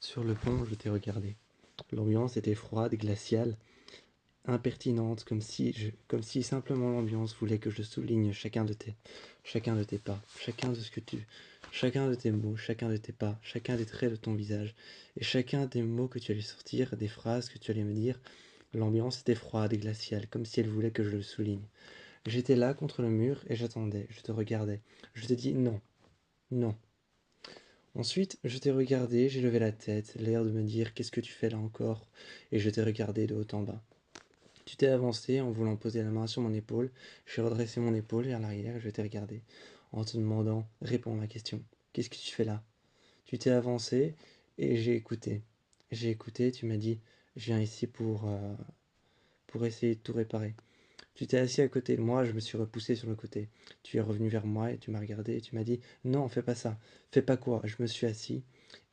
Sur le pont, je t'ai regardé. L'ambiance était froide, glaciale, impertinente, comme si simplement l'ambiance voulait que je souligne chacun de tes pas, chacun de tes mots, chacun de tes pas, chacun des traits de ton visage, et chacun des mots que tu allais sortir, des phrases que tu allais me dire. L'ambiance était froide et glaciale, comme si elle voulait que je le souligne. J'étais là contre le mur et j'attendais, je te regardais. Je t'ai dit non, non. Ensuite, je t'ai regardé, j'ai levé la tête, l'air de me dire qu'est-ce que tu fais là encore, et je t'ai regardé de haut en bas. Tu t'es avancé en voulant poser la main sur mon épaule, j'ai redressé mon épaule vers l'arrière et je t'ai regardé, en te demandant, réponds à ma question, qu'est-ce que tu fais là? Tu t'es avancé et j'ai écouté. J'ai écouté, tu m'as dit, je viens ici pour essayer de tout réparer. Tu t'es assis à côté de moi, je me suis repoussé sur le côté. Tu es revenu vers moi et tu m'as regardé et tu m'as dit, non, fais pas ça. Fais pas quoi? Je me suis assis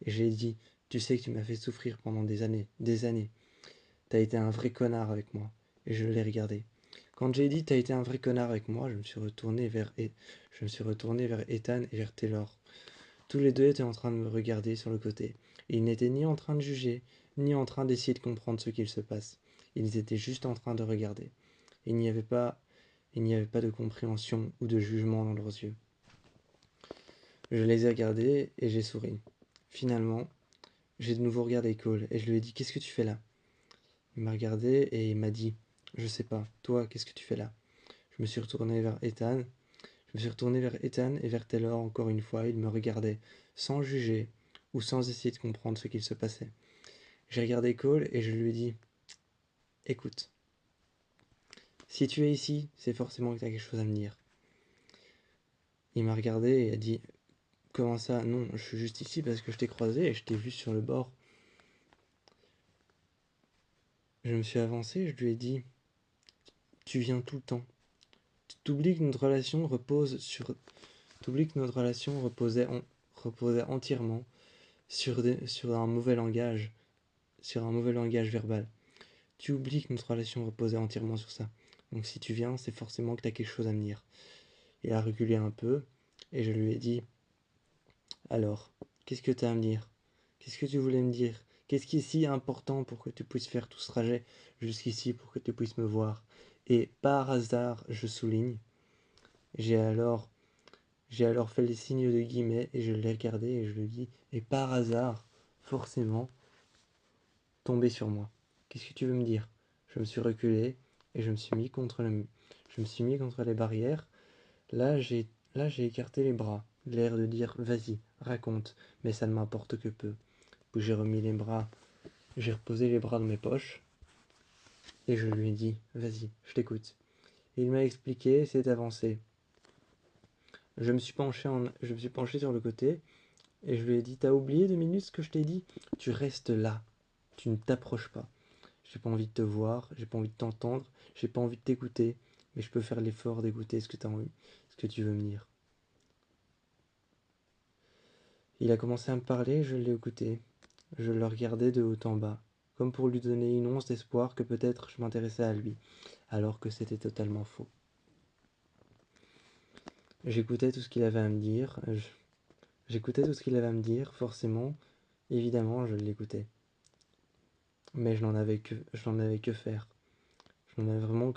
et j'ai dit, tu sais que tu m'as fait souffrir pendant des années, des années. T'as été un vrai connard avec moi. Et je l'ai regardé. Quand j'ai dit t'as été un vrai connard avec moi, je me suis retourné vers Ethan et vers Taylor. Tous les deux étaient en train de me regarder sur le côté. Ils n'étaient ni en train de juger, ni en train d'essayer de comprendre ce qu'il se passe. Ils étaient juste en train de regarder. Il n'y avait pas, il n'y avait pas de compréhension ou de jugement dans leurs yeux. Je les ai regardés et j'ai souri. Finalement, j'ai de nouveau regardé Cole et je lui ai dit qu'est-ce que tu fais là? Il m'a regardé et il m'a dit je sais pas, toi qu'est-ce que tu fais là? Je me suis retourné vers Ethan. Je me suis retourné vers Ethan et vers Taylor encore une fois. Ils me regardaient sans juger ou sans essayer de comprendre ce qu'il se passait. J'ai regardé Cole et je lui ai dit écoute, si tu es ici, c'est forcément que tu as quelque chose à me dire. Il m'a regardé et a dit comment ça? Non, je suis juste ici parce que je t'ai croisé et je t'ai vu sur le bord. Je me suis avancé, je lui ai dit tu viens tout le temps. T'oublies que notre relation repose sur. T'oublies que notre relation reposait entièrement sur un mauvais langage, sur un mauvais langage verbal. Tu oublies que notre relation reposait entièrement sur ça. Donc si tu viens, c'est forcément que tu as quelque chose à me dire. Il a reculé un peu et je lui ai dit alors, qu'est-ce que tu as à me dire? Qu'est-ce que tu voulais me dire? Qu'est-ce qui est si important pour que tu puisses faire tout ce trajet jusqu'ici, pour que tu puisses me voir? Et par hasard, je souligne, j'ai alors, j'ai alors fait les signes de guillemets et je l'ai regardé et je lui ai dit, et par hasard, forcément, tombé sur moi. Qu'est-ce que tu veux me dire? Je me suis reculé et je me suis mis je me suis mis contre les barrières. Là, j'ai écarté les bras, l'air de dire vas-y, raconte, mais ça ne m'importe que peu. Puis j'ai remis les bras, j'ai reposé les bras dans mes poches et je lui ai dit vas-y, je t'écoute. Et il m'a expliqué, s'est avancé. Je me suis penché sur le côté et je lui ai dit t'as oublié 2 minutes ce que je t'ai dit? Tu restes là, tu ne t'approches pas. J'ai pas envie de te voir, j'ai pas envie de t'entendre, j'ai pas envie de t'écouter, mais je peux faire l'effort d'écouter ce que t'as envie, ce que tu veux me dire. Il a commencé à me parler, je l'ai écouté. Je le regardais de haut en bas, comme pour lui donner une once d'espoir que peut-être je m'intéressais à lui, alors que c'était totalement faux. J'écoutais tout ce qu'il avait à me dire, j'écoutais tout ce qu'il avait à me dire, forcément, évidemment, je l'écoutais. Mais je n'en avais que faire. Je n'en avais vraiment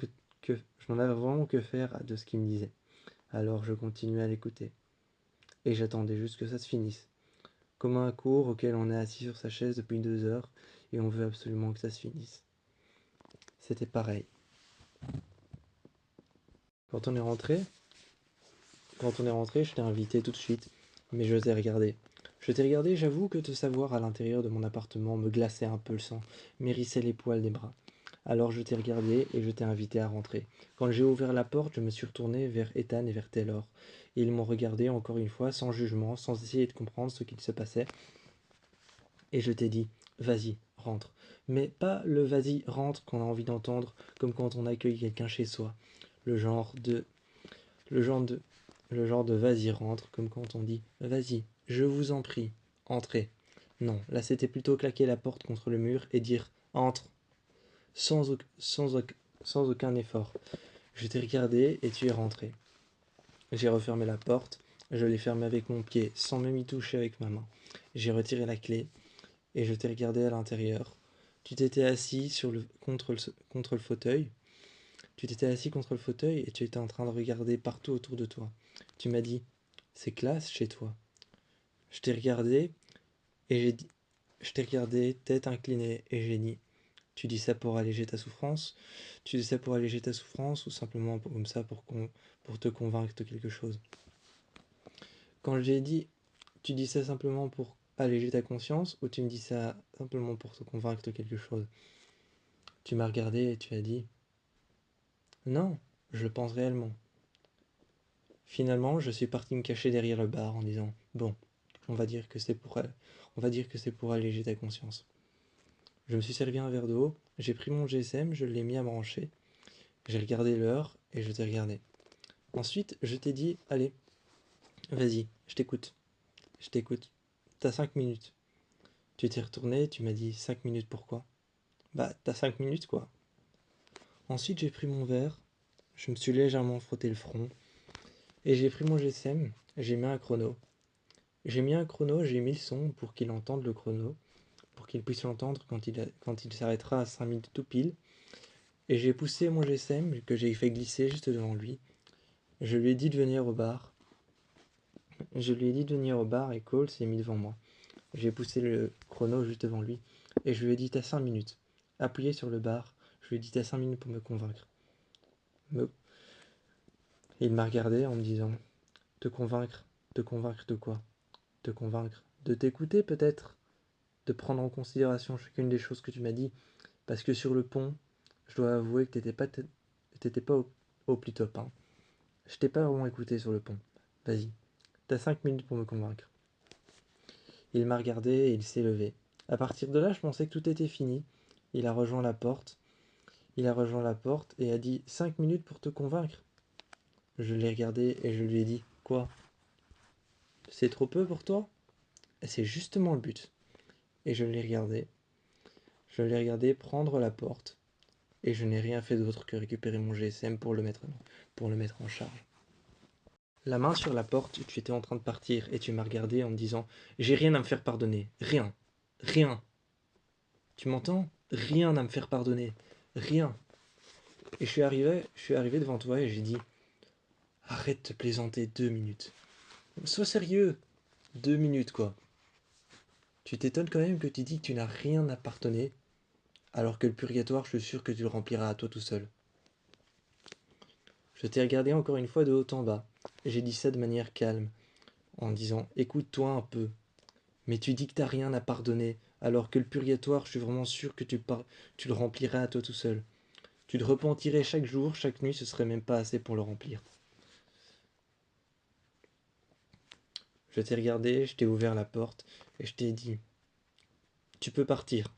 je n'en avais vraiment que faire de ce qu'il me disait. Alors je continuais à l'écouter. Et j'attendais juste que ça se finisse. Comme un cours auquel on est assis sur sa chaise depuis 2 heures et on veut absolument que ça se finisse. C'était pareil. Quand on est rentré, je t'ai invité tout de suite, mais je t'ai regardé. Je t'ai regardé, j'avoue que te savoir à l'intérieur de mon appartement me glaçait un peu le sang, m'hérissait les poils des bras. Alors je t'ai regardé et je t'ai invité à rentrer. Quand j'ai ouvert la porte, je me suis retourné vers Ethan et vers Taylor. Et ils m'ont regardé encore une fois, sans jugement, sans essayer de comprendre ce qu'il se passait. Et je t'ai dit, vas-y, rentre. Mais pas le vas-y, rentre qu'on a envie d'entendre, comme quand on accueille quelqu'un chez soi. Le genre de le genre de, le genre de vas-y rentre, comme quand on dit vas-y, je vous en prie, entrez. Non, là c'était plutôt claquer la porte contre le mur et dire entre, sans aucun effort. Je t'ai regardé et tu es rentré. J'ai refermé la porte, je l'ai fermée avec mon pied sans même y toucher avec ma main. J'ai retiré la clé et je t'ai regardé à l'intérieur. Tu t'étais assis contre le fauteuil. Tu t'étais assis contre le fauteuil et tu étais en train de regarder partout autour de toi. Tu m'as dit, c'est classe chez toi. Je t'ai regardé et j'ai dit, je t'ai regardé, tête inclinée, et j'ai dit, tu dis ça pour alléger ta souffrance? Tu dis ça pour alléger ta souffrance ou simplement comme ça pour te convaincre de quelque chose? Quand j'ai dit, tu dis ça simplement pour alléger ta conscience ou tu me dis ça simplement pour te convaincre de quelque chose? Tu m'as regardé et tu as dit, non, je le pense réellement. Finalement, je suis parti me cacher derrière le bar en disant, bon, on va dire que c'est pour alléger ta conscience. Je me suis servi un verre d'eau, j'ai pris mon GSM, je l'ai mis à brancher, j'ai regardé l'heure et je t'ai regardé. Ensuite, je t'ai dit, allez, vas-y, je t'écoute, t'as 5 minutes. Tu t'es retourné, tu m'as dit 5 minutes pourquoi? Bah, t'as 5 minutes quoi. Ensuite, j'ai pris mon verre, je me suis légèrement frotté le front, et j'ai pris mon GSM, j'ai mis un chrono. J'ai mis le son pour qu'il entende le chrono, pour qu'il puisse l'entendre quand il s'arrêtera à 5 minutes tout pile. Et j'ai poussé mon GSM que j'ai fait glisser juste devant lui. Je lui ai dit de venir au bar. Et Cole s'est mis devant moi. J'ai poussé le chrono juste devant lui et je lui ai dit t'as 5 minutes. Appuyé sur le bar, je lui ai dit t'as 5 minutes pour me convaincre. Il m'a regardé en me disant te convaincre de quoi? Te convaincre de t'écouter peut-être, de prendre en considération chacune des choses que tu m'as dit. Parce que sur le pont, je dois avouer que t'étais pas au plus top. Hein. Je t'ai pas vraiment écouté sur le pont. Vas-y, t'as 5 minutes pour me convaincre. Il m'a regardé et il s'est levé. À partir de là, je pensais que tout était fini. Il a rejoint la porte. Et a dit 5 minutes pour te convaincre. Je l'ai regardé et je lui ai dit quoi? C'est trop peu pour toi? C'est justement le but. Et je l'ai regardé. Je l'ai regardé prendre la porte. Et je n'ai rien fait d'autre que récupérer mon GSM pour le mettre en charge. La main sur la porte, tu étais en train de partir et tu m'as regardé en me disant j'ai rien à me faire pardonner. Rien. Rien. Tu m'entends? Rien à me faire pardonner. Rien. Et je suis arrivé devant toi et j'ai dit arrête de plaisanter 2 minutes. Sois sérieux. 2 minutes quoi. Tu t'étonnes quand même que tu dis que tu n'as rien à pardonner, alors que le purgatoire, je suis sûr que tu le rempliras à toi tout seul. Je t'ai regardé encore une fois de haut en bas. J'ai dit ça de manière calme, en disant écoute-toi un peu. Mais tu dis que t'as rien à pardonner, alors que le purgatoire, je suis vraiment sûr que tu le remplirais à toi tout seul. Tu te repentirais chaque jour, chaque nuit, ce serait même pas assez pour le remplir. Je t'ai regardé, je t'ai ouvert la porte, et je t'ai dit tu peux partir.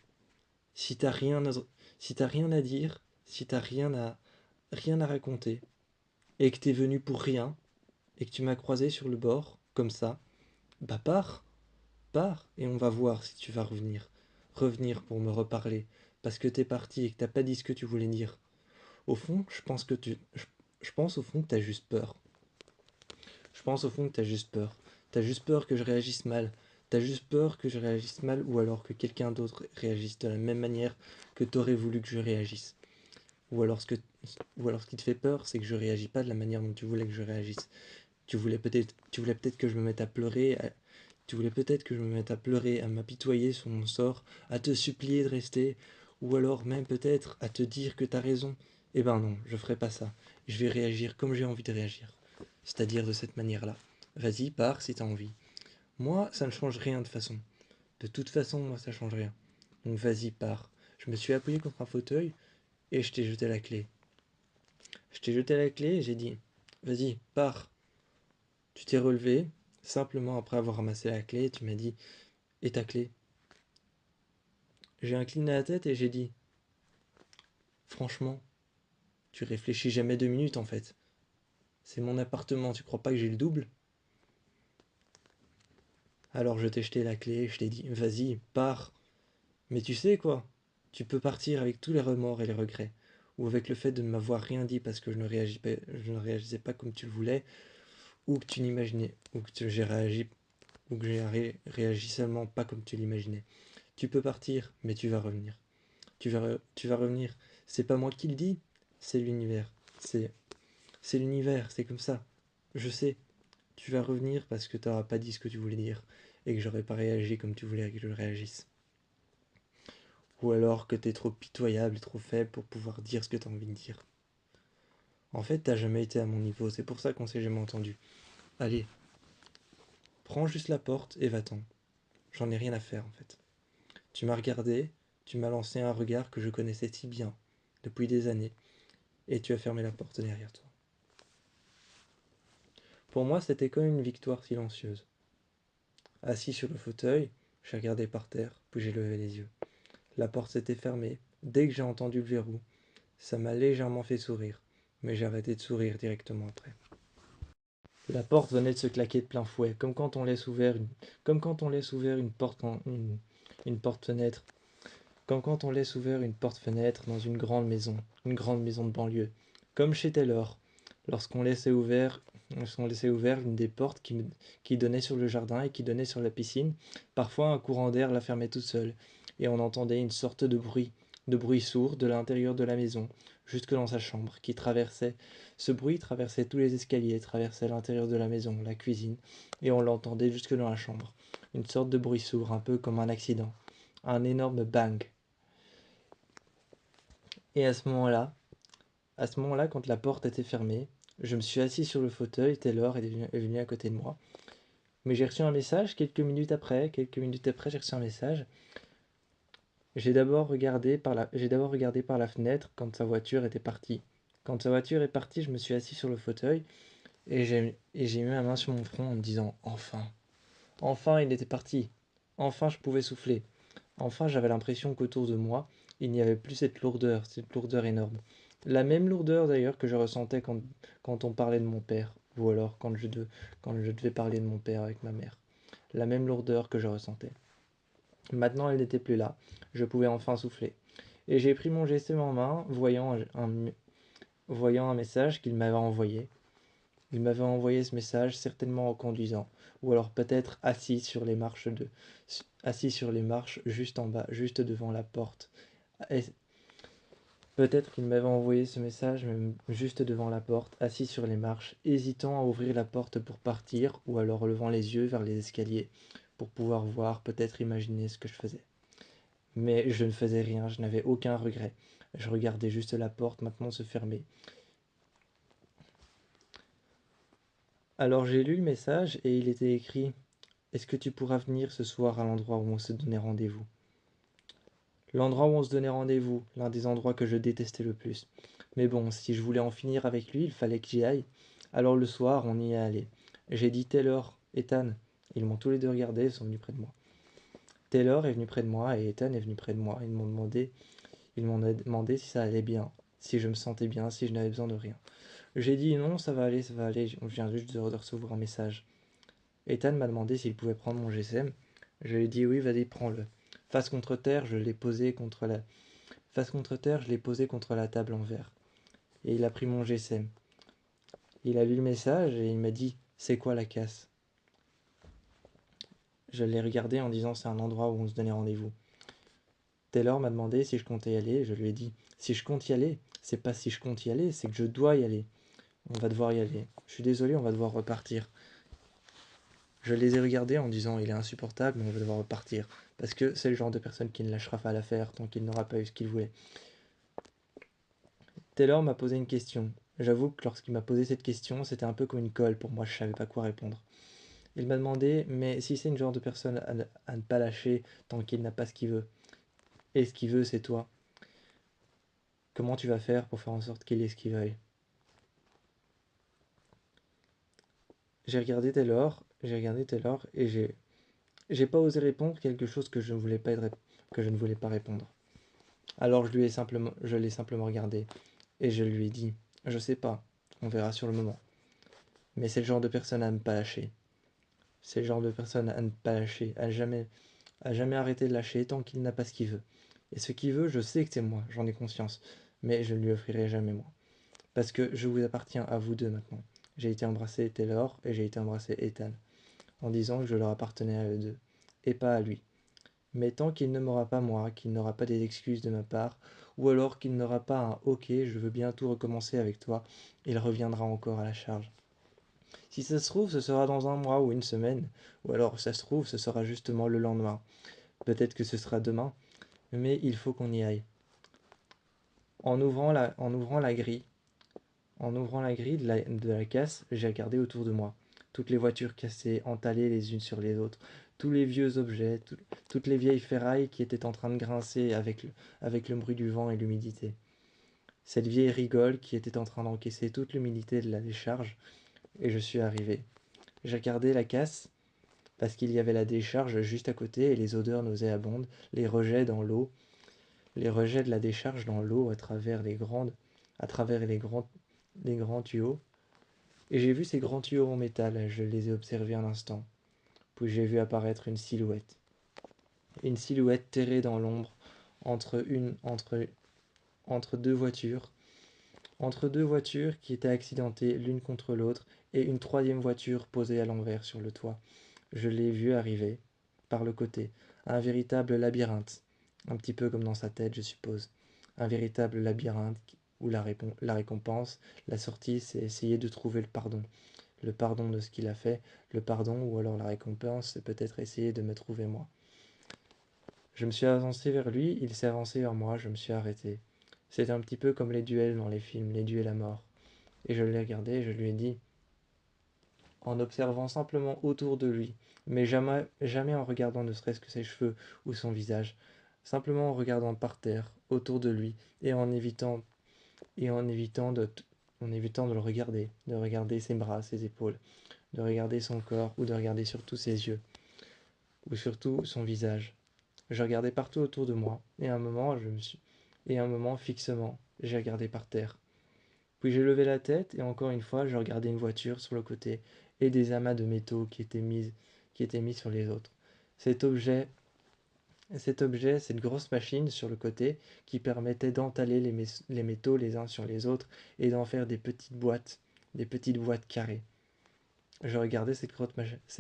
Si t'as rien à dire, si t'as rien à raconter, et que t'es venu pour rien, et que tu m'as croisé sur le bord, comme ça, bah pars, et on va voir si tu vas revenir. Revenir pour me reparler, parce que t'es parti et que t'as pas dit ce que tu voulais dire. Au fond, je pense au fond que t'as juste peur. Je pense au fond que t'as juste peur. T'as juste peur que je réagisse mal. T'as juste peur que je réagisse mal ou alors que quelqu'un d'autre réagisse de la même manière que t'aurais voulu que je réagisse. Ou alors ce qui te fait peur, c'est que je réagis pas de la manière dont tu voulais que je réagisse. Tu voulais peut-être que je me mette à pleurer, tu voulais peut-être que je me mette à pleurer, à m'apitoyer sur mon sort, à te supplier de rester, ou alors même peut-être à te dire que t'as raison. Eh ben non, je ferai pas ça. Je vais réagir comme j'ai envie de réagir. C'est-à-dire de cette manière-là. Vas-y, pars si t'as envie. Moi, ça ne change rien de façon. De toute façon, moi, ça change rien. Donc vas-y, pars. Je me suis appuyé contre un fauteuil et je t'ai jeté la clé. Je t'ai jeté la clé et j'ai dit, vas-y, pars. Tu t'es relevé, simplement après avoir ramassé la clé, tu m'as dit, et ta clé? J'ai incliné la tête et j'ai dit, franchement, tu réfléchis jamais 2 minutes en fait. C'est mon appartement, tu crois pas que j'ai le double? Alors je t'ai jeté la clé, je t'ai dit, vas-y, pars. Mais tu sais quoi? Tu peux partir avec tous les remords et les regrets, ou avec le fait de ne m'avoir rien dit parce que je ne réagissais pas comme tu le voulais, ou que tu n'imaginais, ou que j'ai réagi, ou que j'ai réagi seulement pas comme tu l'imaginais. Tu peux partir, mais tu vas revenir. Tu vas revenir. C'est pas moi qui le dis, c'est l'univers. C'est l'univers, c'est comme ça. Je sais. Tu vas revenir parce que t'auras pas dit ce que tu voulais dire et que j'aurais pas réagi comme tu voulais que je réagisse. Ou alors que t'es trop pitoyable et trop faible pour pouvoir dire ce que t'as envie de dire. En fait, t'as jamais été à mon niveau, c'est pour ça qu'on s'est jamais entendu. Allez, prends juste la porte et va-t'en. J'en ai rien à faire en fait. Tu m'as regardé, tu m'as lancé un regard que je connaissais si bien, depuis des années, et tu as fermé la porte derrière toi. Pour moi, c'était comme une victoire silencieuse. Assis sur le fauteuil, j'ai regardé par terre, puis j'ai levé les yeux. La porte s'était fermée. Dès que j'ai entendu le verrou, ça m'a légèrement fait sourire, mais j'ai arrêté de sourire directement après. La porte venait de se claquer de plein fouet, comme quand on laisse ouvert une porte-fenêtre, comme quand on laisse ouvert une porte-fenêtre dans une grande maison de banlieue, comme chez Taylor, lorsqu'on laissait ouvert, une des portes qui donnait sur le jardin et qui donnait sur la piscine. Parfois, un courant d'air la fermait toute seule, et on entendait une sorte de bruit sourd de l'intérieur de la maison, jusque dans sa chambre, qui traversait. Ce bruit traversait tous les escaliers, traversait l'intérieur de la maison, la cuisine, et on l'entendait jusque dans la chambre. Une sorte de bruit sourd, un peu comme un accident. Un énorme bang. Et à ce moment-là, quand la porte était fermée, je me suis assis sur le fauteuil, Taylor est venu à côté de moi. Mais j'ai reçu un message quelques minutes après, j'ai reçu un message. J'ai d'abord regardé par la fenêtre quand sa voiture était partie. Quand sa voiture est partie, je me suis assis sur le fauteuil et j'ai mis ma main sur mon front en me disant enfin. Enfin, il était parti. Enfin, je pouvais souffler. Enfin, j'avais l'impression qu'autour de moi, il n'y avait plus cette lourdeur énorme. La même lourdeur d'ailleurs que je ressentais quand on parlait de mon père, ou alors quand je devais parler de mon père avec ma mère. La même lourdeur que je ressentais. Maintenant, elle n'était plus là. Je pouvais enfin souffler. Et j'ai pris mon GSM en main, voyant un message qu'il m'avait envoyé. Il m'avait envoyé ce message certainement en conduisant, ou alors peut-être assis sur les marches juste en bas, juste devant la porte. Et peut-être qu'il m'avait envoyé ce message même juste devant la porte, assis sur les marches, hésitant à ouvrir la porte pour partir, ou alors levant les yeux vers les escaliers pour pouvoir voir, peut-être imaginer ce que je faisais. Mais je ne faisais rien, je n'avais aucun regret. Je regardais juste la porte maintenant se fermer. Alors j'ai lu le message et il était écrit: est-ce que tu pourras venir ce soir à l'endroit où on se donnait rendez-vous? L'endroit où on se donnait rendez-vous, l'un des endroits que je détestais le plus. Mais bon, si je voulais en finir avec lui, il fallait que j'y aille. Alors le soir, on y est allé. J'ai dit Taylor, Ethan. Ils m'ont tous les deux regardé, ils sont venus près de moi. Taylor est venu près de moi et Ethan est venu près de moi. Ils m'ont demandé si ça allait bien, si je me sentais bien, si je n'avais besoin de rien. J'ai dit non, ça va aller, ça va aller. Je viens juste de recevoir un message. Ethan m'a demandé s'il pouvait prendre mon GSM. Je lui ai dit oui, vas-y, prends-le. Face contre terre, je l'ai posé contre la Face contre terre, je l'ai posé contre la table en verre. Et il a pris mon GSM. Il a lu le message et il m'a dit: c'est quoi la casse? Je l'ai regardé en disant: c'est un endroit où on se donnait rendez-vous. Taylor m'a demandé si je comptais y aller et je lui ai dit: si je compte y aller, c'est pas si je compte y aller, c'est que je dois y aller. On va devoir y aller. Je suis désolé, on va devoir repartir. Je les ai regardés en disant: il est insupportable, mais on va devoir repartir. Parce que c'est le genre de personne qui ne lâchera pas l'affaire tant qu'il n'aura pas eu ce qu'il voulait. Taylor m'a posé une question. J'avoue que lorsqu'il m'a posé cette question, c'était un peu comme une colle pour moi, je savais pas quoi répondre. Il m'a demandé: mais si c'est une genre de personne à ne pas lâcher tant qu'il n'a pas ce qu'il veut, et ce qu'il veut c'est toi, comment tu vas faire pour faire en sorte qu'il ait ce qu'il veuille? J'ai regardé Taylor et j'ai pas osé répondre quelque chose que je ne voulais pas répondre. Alors je l'ai simplement regardé et je lui ai dit: je sais pas, on verra sur le moment. Mais c'est le genre de personne à ne pas lâcher. C'est le genre de personne à ne pas lâcher, à jamais arrêter de lâcher tant qu'il n'a pas ce qu'il veut. Et ce qu'il veut, je sais que c'est moi, j'en ai conscience, mais je ne lui offrirai jamais moi. Parce que je vous appartiens à vous deux maintenant. J'ai été embrassé Taylor et j'ai été embrassé Ethan, en disant que je leur appartenais à eux deux, et pas à lui. Mais tant qu'il ne m'aura pas moi, qu'il n'aura pas des excuses de ma part, ou alors qu'il n'aura pas un OK, je veux bien tout recommencer avec toi, il reviendra encore à la charge. Si ça se trouve, ce sera dans un mois ou une semaine, ou alors ça se trouve, ce sera justement le lendemain. Peut-être que ce sera demain, mais il faut qu'on y aille. En ouvrant la grille de la casse, j'ai regardé autour de moi. Toutes les voitures cassées, entalées les unes sur les autres, tous les vieux objets, toutes les vieilles ferrailles qui étaient en train de grincer avec le bruit du vent et l'humidité. Cette vieille rigole qui était en train d'encaisser toute l'humidité de la décharge, et je suis arrivé. J'ai regardé la casse, parce qu'il y avait la décharge juste à côté et les odeurs nauséabondes, les rejets dans l'eau, les rejets de la décharge dans l'eau à travers les grands tuyaux. Et j'ai vu ces grands tuyaux en métal, je les ai observés un instant. Puis j'ai vu apparaître une silhouette. Une silhouette terrée dans l'ombre entre, entre deux voitures. Entre deux voitures qui étaient accidentées l'une contre l'autre et une troisième voiture posée à l'envers sur le toit. Je l'ai vu arriver, par le côté, un véritable labyrinthe. Un petit peu comme dans sa tête, je suppose. Un véritable labyrinthe où la récompense, la sortie, c'est essayer de trouver le pardon. Le pardon de ce qu'il a fait, le pardon ou alors la récompense, c'est peut-être essayer de me trouver moi. Je me suis avancé vers lui, il s'est avancé vers moi, je me suis arrêté. C'est un petit peu comme les duels dans les films, les duels à mort. Et je l'ai regardé et je lui ai dit, en observant simplement autour de lui, mais jamais en regardant ne serait-ce que ses cheveux ou son visage, simplement en regardant par terre, autour de lui, et en évitant en évitant de regarder ses bras, ses épaules, de regarder son corps ou de regarder surtout ses yeux, ou surtout son visage. Je regardais partout autour de moi, et un moment fixement, j'ai regardé par terre. Puis j'ai levé la tête et encore une fois, je regardais une voiture sur le côté et des amas de métaux qui étaient mis sur les autres. Cet objet, cette grosse machine sur le côté qui permettait d'entaler les métaux les uns sur les autres et d'en faire des petites boîtes carrées. Je regardais ces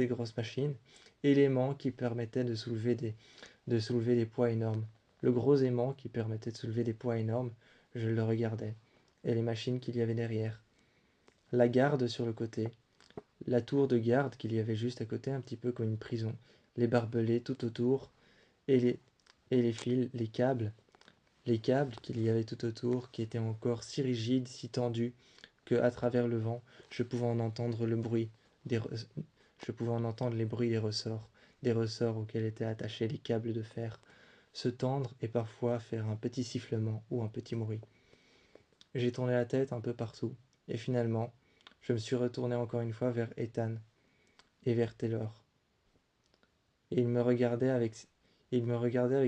grosses machines, éléments qui permettaient de soulever des poids énormes. Le gros aimant qui permettait de soulever des poids énormes, je le regardais, et les machines qu'il y avait derrière. La garde sur le côté, la tour de garde qu'il y avait juste à côté, un petit peu comme une prison, les barbelés tout autour, et les fils, les câbles qu'il y avait tout autour, qui étaient encore si rigides, si tendus, que à travers le vent, je pouvais en entendre le bruit, des, je pouvais en entendre les bruits des ressorts auxquels étaient attachés les câbles de fer, se tendre et parfois faire un petit sifflement ou un petit bruit. J'ai tourné la tête un peu partout, et finalement, je me suis retourné encore une fois vers Ethan et vers Taylor. Et il me regardait avec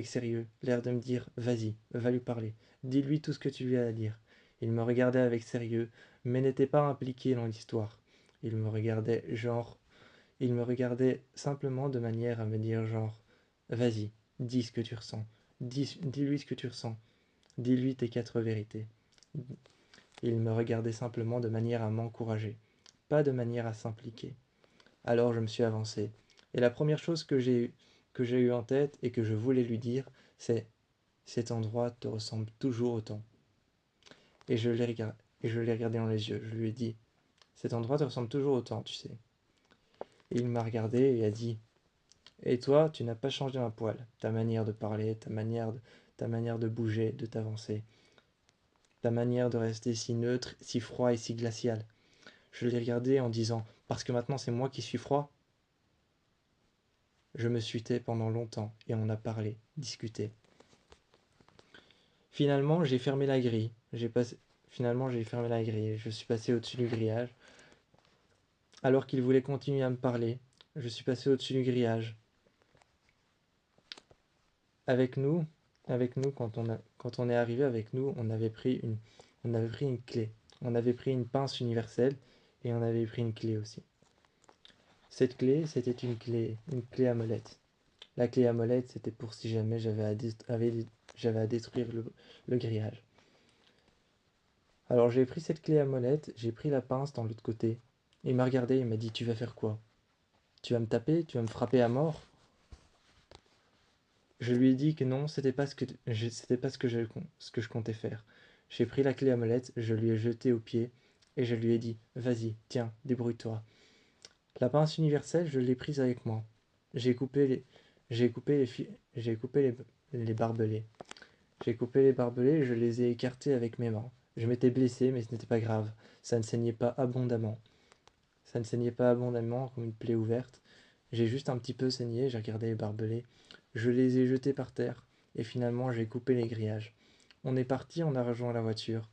sérieux, l'air de me dire vas-y, va lui parler, dis-lui tout ce que tu lui as à dire. Il me regardait avec sérieux, mais n'était pas impliqué dans l'histoire. Il me regardait genre, il me regardait simplement de manière à me dire genre vas-y, dis ce que tu ressens, dis-lui ce que tu ressens, dis-lui tes 4 vérités. Il me regardait simplement de manière à m'encourager, pas de manière à s'impliquer. Alors je me suis avancé. Et la première chose que j'ai eue en tête et que je voulais lui dire, c'est cet endroit te ressemble toujours autant. Et et je l'ai regardé dans les yeux. Je lui ai dit, cet endroit te ressemble toujours autant, tu sais. Et il m'a regardé et a dit, et toi, tu n'as pas changé un poil. Ta manière de parler, ta manière de bouger, de t'avancer. Ta manière de rester si neutre, si froid et si glacial. Je l'ai regardé en disant, parce que maintenant c'est moi qui suis froid. Je me suis tais pendant longtemps et on a parlé, discuté. Finalement, j'ai fermé la grille. Finalement, j'ai fermé la grille. Je suis passé au-dessus du grillage. Alors qu'il voulait continuer à me parler, je suis passé au-dessus du grillage. Avec nous, quand on est arrivé avec nous, on avait pris une clé. On avait pris une pince universelle et on avait pris une clé aussi. Cette clé, c'était une clé à molette. La clé à molette, c'était pour si jamais j'avais à détruire le grillage. Alors j'ai pris cette clé à molette, j'ai pris la pince dans l'autre côté. Il m'a regardé, il m'a dit, tu vas faire quoi? Tu vas me taper? Tu vas me frapper à mort? Je lui ai dit que non, c'était pas ce que je comptais faire. J'ai pris la clé à molette, je lui ai jeté aux pieds et je lui ai dit: Vas-y, tiens, débrouille-toi. La pince universelle, je l'ai prise avec moi. J'ai coupé les, j'ai coupé les, fi- j'ai coupé les barbelés. J'ai coupé les barbelés et je les ai écartés avec mes mains. Je m'étais blessé, mais ce n'était pas grave. Ça ne saignait pas abondamment. Ça ne saignait pas abondamment comme une plaie ouverte. J'ai juste un petit peu saigné, j'ai regardé les barbelés. Je les ai jetés par terre. Et finalement, j'ai coupé les grillages. On est parti, on a rejoint la voiture.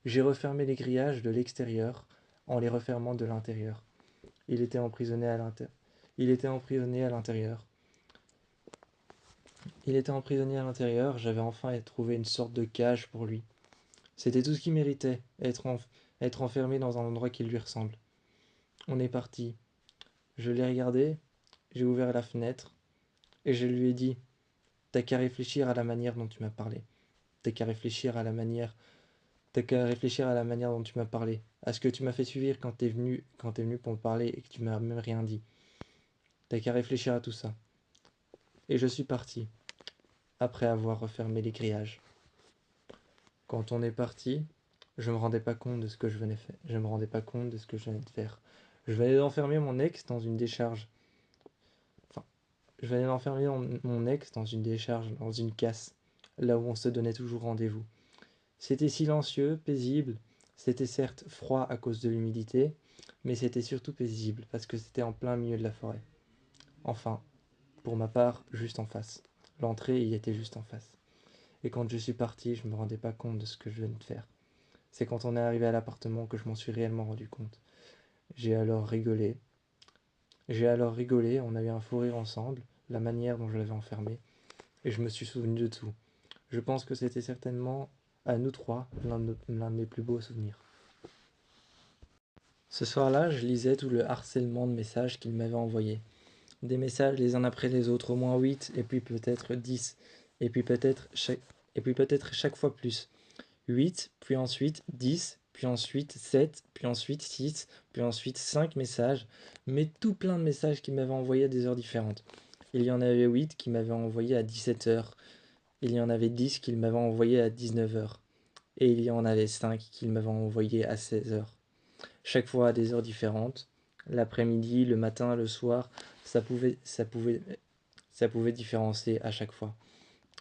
J'ai refermé les grillages de l'extérieur en les refermant de l'intérieur. Il était emprisonné à l'intérieur. Il était emprisonné à l'intérieur. Il était emprisonné à l'intérieur, j'avais enfin trouvé une sorte de cage pour lui. C'était tout ce qu'il méritait, être enfermé dans un endroit qui lui ressemble. On est parti. Je l'ai regardé, j'ai ouvert la fenêtre, et je lui ai dit: T'as qu'à réfléchir à la manière dont tu m'as parlé. T'as qu'à réfléchir à la manière. T'as qu'à réfléchir à la manière dont tu m'as parlé. À ce que tu m'as fait suivre quand t'es venu pour me parler et que tu m'as même rien dit. T'as qu'à réfléchir à tout ça. Et je suis parti, après avoir refermé les grillages. Quand on est parti, je me rendais pas compte de ce que je venais faire. Je me rendais pas compte de ce que je venais de faire. Je venais d'enfermer mon ex dans une décharge. Enfin, je venais d'enfermer mon ex dans une décharge, dans une casse, là où on se donnait toujours rendez-vous. C'était silencieux, paisible. C'était certes froid à cause de l'humidité, mais c'était surtout paisible parce que c'était en plein milieu de la forêt. Enfin, pour ma part, juste en face. L'entrée y était juste en face. Et quand je suis parti, je me rendais pas compte de ce que je venais de faire. C'est quand on est arrivé à l'appartement que je m'en suis réellement rendu compte. J'ai alors rigolé. J'ai alors rigolé, on a eu un fou rire ensemble, la manière dont je l'avais enfermé, et je me suis souvenu de tout. Je pense que c'était certainement, à nous trois, l'un de mes plus beaux souvenirs. Ce soir-là, je lisais tout le harcèlement de messages qu'il m'avait envoyés. Des messages les uns après les autres, au moins 8, et puis peut-être 10, et puis peut-être chaque fois plus. 8, puis ensuite 10, puis ensuite 7, puis ensuite 6, puis ensuite 5 messages, mais tout plein de messages qu'il m'avait envoyés à des heures différentes. Il y en avait 8 qui m'avaient envoyé à 17 heures, il y en avait 10 qu'il m'avait envoyé à 19 heures, et il y en avait 5 qu'il m'avait envoyé à 16 heures. Chaque fois à des heures différentes, l'après-midi, le matin, le soir, ça pouvait différencier à chaque fois.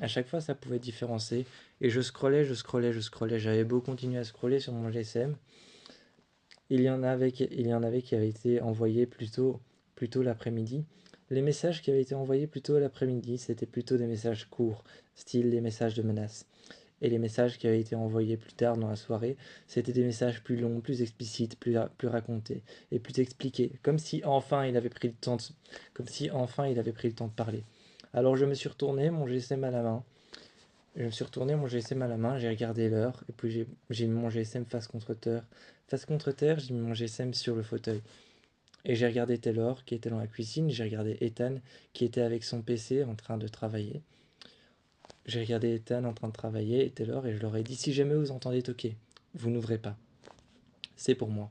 À chaque fois, ça pouvait différencier. Et je scrollais, je scrollais, je scrollais. J'avais beau continuer à scroller sur mon GSM. Il y en avait qui avaient été envoyés plus tôt l'après-midi. Les messages qui avaient été envoyés plus tôt l'après-midi, c'était plutôt des messages courts, style des messages de menaces. Et les messages qui avaient été envoyés plus tard dans la soirée, c'était des messages plus longs, plus explicites, plus racontés et plus expliqués, comme si enfin il avait pris le temps de parler. Alors je me suis retourné, mon GSM à la main, je me suis retourné, mon GSM à la main, j'ai regardé l'heure, et puis j'ai mis mon GSM face contre terre. Face contre terre, j'ai mis mon GSM sur le fauteuil. Et j'ai regardé Taylor, qui était dans la cuisine, j'ai regardé Ethan, qui était avec son PC en train de travailler. J'ai regardé Ethan en train de travailler, et Taylor, et je leur ai dit: si jamais vous entendez toquer, vous n'ouvrez pas. C'est pour moi.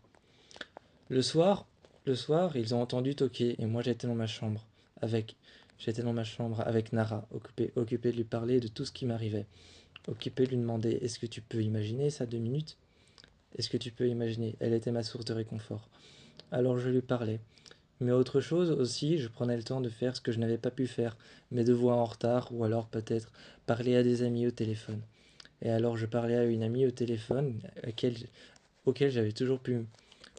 Le soir, le soir, ils ont entendu toquer, et moi avec, j'étais dans ma chambre avec Nara, occupé de lui parler de tout ce qui m'arrivait. Occupé de lui demander: est-ce que tu peux imaginer ça 2 minutes? Est-ce que tu peux imaginer? Elle était ma source de réconfort. Alors je lui parlais. Mais autre chose aussi, je prenais le temps de faire ce que je n'avais pas pu faire, mes devoirs en retard, ou alors peut-être parler à des amis au téléphone. Et alors je parlais à une amie au téléphone auquel j'avais toujours pu,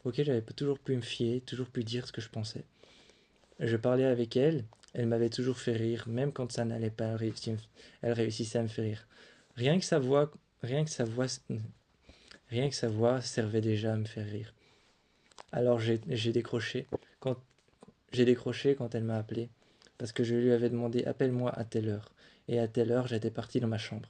auquel j'avais toujours pu me fier, toujours pu dire ce que je pensais. Je parlais avec elle, elle m'avait toujours fait rire, même quand ça n'allait pas, elle réussissait à me faire rire. Rien que sa voix, rien que sa voix Rien que sa voix servait déjà à me faire rire. Alors j'ai décroché quand elle m'a appelé, parce que je lui avais demandé: appelle-moi à telle heure. Et à telle heure, j'étais parti dans ma chambre.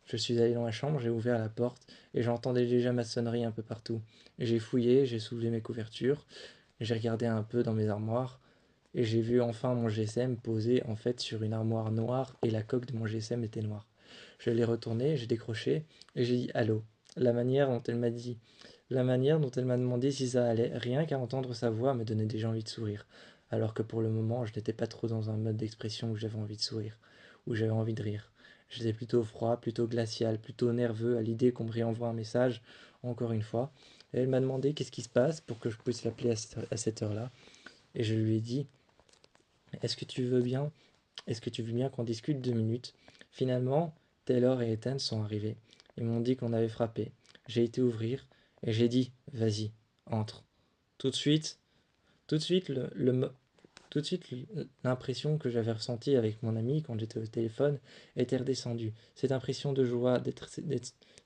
Je suis allé dans ma chambre, j'ai ouvert la porte et j'entendais déjà ma sonnerie un peu partout. J'ai fouillé, j'ai soulevé mes couvertures, j'ai regardé un peu dans mes armoires et j'ai vu enfin mon GSM posé en fait sur une armoire noire et la coque de mon GSM était noire. Je l'ai retourné, j'ai décroché et j'ai dit allô. La manière dont elle m'a dit, la manière dont elle m'a demandé si ça allait, rien qu'à entendre sa voix me donnait déjà envie de sourire. Alors que pour le moment, je n'étais pas trop dans un mode d'expression où j'avais envie de sourire. où j'avais envie de rire. J'étais plutôt froid, plutôt glacial, plutôt nerveux à l'idée qu'on me réenvoie un message, encore une fois. Et elle m'a demandé qu'est-ce qui se passe pour que je puisse l'appeler à cette heure-là. Et je lui ai dit, est-ce que tu veux bien, est-ce que tu veux bien qu'on discute 2 minutes? Finalement, Taylor et Ethan sont arrivés. Ils m'ont dit qu'on avait frappé. J'ai été ouvrir et j'ai dit, vas-y, entre. Tout de suite, tout de suite, tout de suite, l'impression que j'avais ressentie avec mon ami quand j'étais au téléphone était redescendue. Cette impression de joie,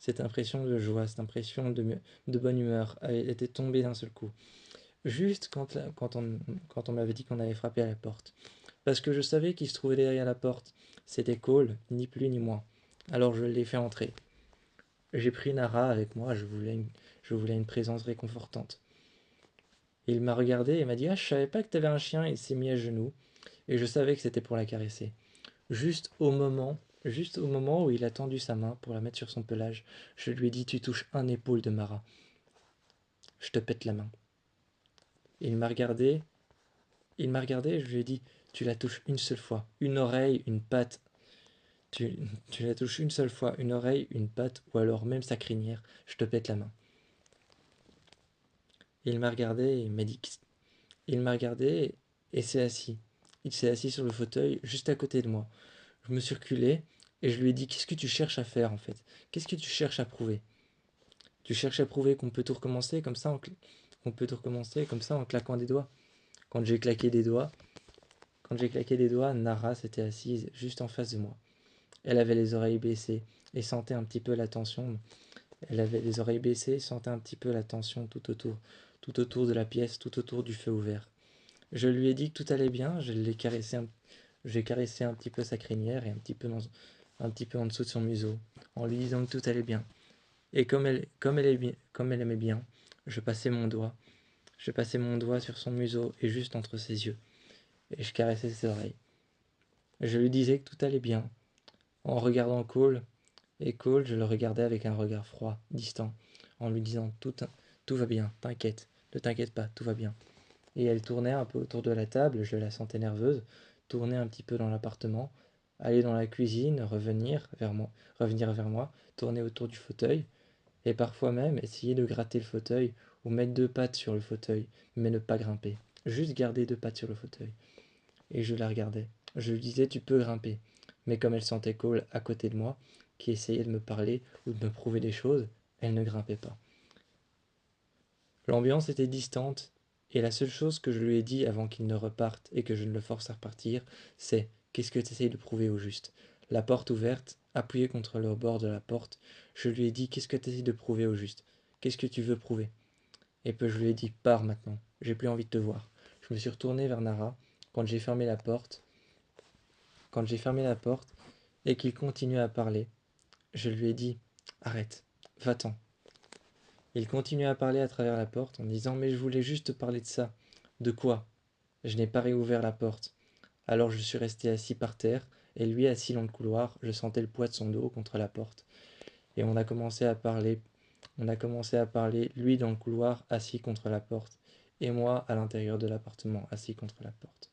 cette impression de joie, cette impression de bonne humeur était tombée d'un seul coup. Juste quand on m'avait dit qu'on avait frappé à la porte. Parce que je savais qu'il se trouvait derrière la porte. C'était Cole, ni plus ni moins. Alors je l'ai fait entrer. J'ai pris Nara avec moi, je voulais une présence réconfortante. Il m'a regardé et m'a dit: Ah, je savais pas que t'avais un chien. Il s'est mis à genoux et je savais que c'était pour la caresser. Juste au moment où il a tendu sa main pour la mettre sur son pelage, je lui ai dit: Tu touches un épaule de Mara, je te pète la main. Il m'a regardé, et je lui ai dit: Tu la touches une seule fois, une oreille, une patte. Tu la touches une seule fois, une oreille, une patte, ou alors même sa crinière, je te pète la main. Il m'a regardé et il m'a dit. Il m'a regardé et s'est assis. Il s'est assis sur le fauteuil juste à côté de moi. Je me suis reculé et je lui ai dit: Qu'est-ce que tu cherches à faire en fait? Qu'est-ce que tu cherches à prouver? Tu cherches à prouver qu'on peut tout recommencer comme ça qu'on peut tout recommencer comme ça en claquant des doigts. Quand j'ai claqué des doigts, quand j'ai claqué des doigts, Nara s'était assise juste en face de moi. Elle avait les oreilles baissées et sentait un petit peu la tension. Elle avait les oreilles baissées et sentait un petit peu la tension tout autour de la pièce, tout autour du feu ouvert. Je lui ai dit que tout allait bien, j'ai caressé un petit peu sa crinière et un petit peu en dessous de son museau, en lui disant que tout allait bien. Et comme elle aimait bien, je passais mon doigt, je passais mon doigt sur son museau et juste entre ses yeux, et je caressais ses oreilles. Je lui disais que tout allait bien, en regardant Cole, et Cole, je le regardais avec un regard froid, distant, en lui disant tout va bien, t'inquiète, ne t'inquiète pas, tout va bien. Et elle tournait un peu autour de la table, je la sentais nerveuse, tourner un petit peu dans l'appartement, aller dans la cuisine, revenir vers moi, tourner autour du fauteuil, et parfois même essayer de gratter le fauteuil ou mettre 2 pattes sur le fauteuil, mais ne pas grimper. Juste garder 2 pattes sur le fauteuil. Et je la regardais. Je lui disais: Tu peux grimper. Mais comme elle sentait Cole à côté de moi, qui essayait de me parler ou de me prouver des choses, elle ne grimpait pas. L'ambiance était distante, et la seule chose que je lui ai dit avant qu'il ne reparte et que je ne le force à repartir, c'est: Qu'est-ce que tu essayes de prouver au juste? La porte ouverte, appuyée contre le bord de la porte, je lui ai dit: Qu'est-ce que tu essayes de prouver au juste? Qu'est-ce que tu veux prouver? Et puis je lui ai dit: Pars maintenant, j'ai plus envie de te voir. Je me suis retourné vers Nara quand j'ai fermé la porte. Quand j'ai fermé la porte et qu'il continuait à parler, je lui ai dit: Arrête, va-t'en. Il continuait à parler à travers la porte en disant: Mais je voulais juste te parler de ça. De quoi? Je n'ai pas réouvert la porte. Alors je suis resté assis par terre, et lui assis dans le couloir, je sentais le poids de son dos contre la porte. Et on a commencé à parler, lui dans le couloir, assis contre la porte, et moi à l'intérieur de l'appartement, assis contre la porte.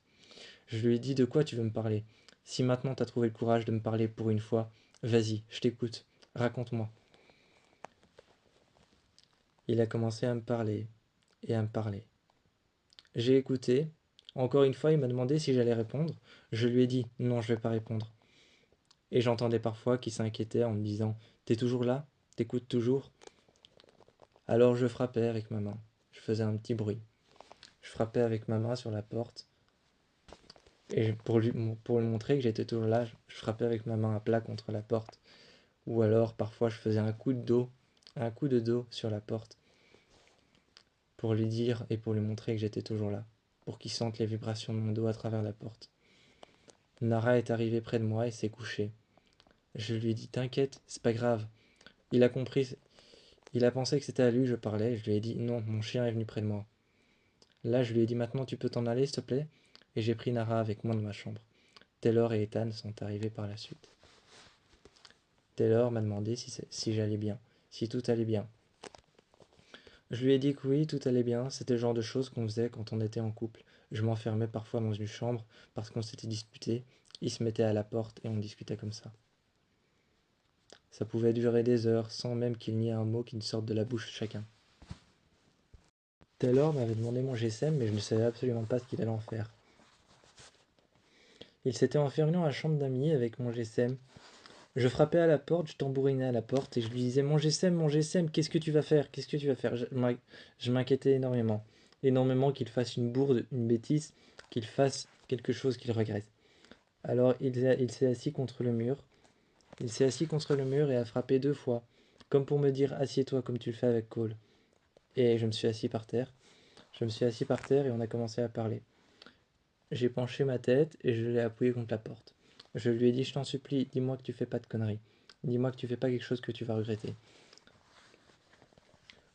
Je lui ai dit: De quoi tu veux me parler? Si maintenant t'as trouvé le courage de me parler pour une fois, vas-y, je t'écoute, raconte-moi. Il a commencé à me parler, et à me parler. J'ai écouté. Encore une fois, il m'a demandé si j'allais répondre. Je lui ai dit: Non, je vais pas répondre. Et j'entendais parfois qu'il s'inquiétait en me disant: T'es toujours là? T'écoutes toujours? Alors je frappais avec ma main. Je faisais un petit bruit. Je frappais avec ma main sur la porte. Et pour lui montrer que j'étais toujours là, je frappais avec ma main à plat contre la porte. Ou alors parfois je faisais un coup de dos sur la porte pour lui dire et pour lui montrer que j'étais toujours là, pour qu'il sente les vibrations de mon dos à travers la porte. Nara est arrivée près de moi et s'est couchée. Je lui ai dit: T'inquiète, c'est pas grave. Il a compris, il a pensé que c'était à lui que je parlais. Je lui ai dit: Non, mon chien est venu près de moi. Là, je lui ai dit: Maintenant, tu peux t'en aller, s'il te plaît? Et j'ai pris Nara avec moi dans ma chambre. Taylor et Ethan sont arrivés par la suite. Taylor m'a demandé si j'allais bien, si tout allait bien. Je lui ai dit que oui, tout allait bien, c'était le genre de choses qu'on faisait quand on était en couple. Je m'enfermais parfois dans une chambre parce qu'on s'était disputé. il se mettait à la porte et on discutait comme ça. Ça pouvait durer des heures sans même qu'il n'y ait un mot qui ne sorte de la bouche de chacun. Taylor m'avait demandé mon GSM, mais je ne savais absolument pas ce qu'il allait en faire. Il s'était enfermé dans la chambre d'amis avec mon GSM. Je frappais à la porte, je tambourinais à la porte et je lui disais mon GSM, qu'est-ce que tu vas faire? Qu'est-ce que tu vas faire? Je m'inquiétais énormément. Énormément qu'il fasse une bourde, une bêtise, qu'il fasse quelque chose qu'il regrette. Alors il s'est assis contre le mur. Il s'est assis contre le mur et a frappé 2 fois, comme pour me dire assieds-toi comme tu le fais avec Cole. Et je me suis assis par terre. Je me suis assis par terre et on a commencé à parler. J'ai penché ma tête et je l'ai appuyé contre la porte. Je lui ai dit, je t'en supplie, dis-moi que tu fais pas de conneries. Dis-moi que tu fais pas quelque chose que tu vas regretter.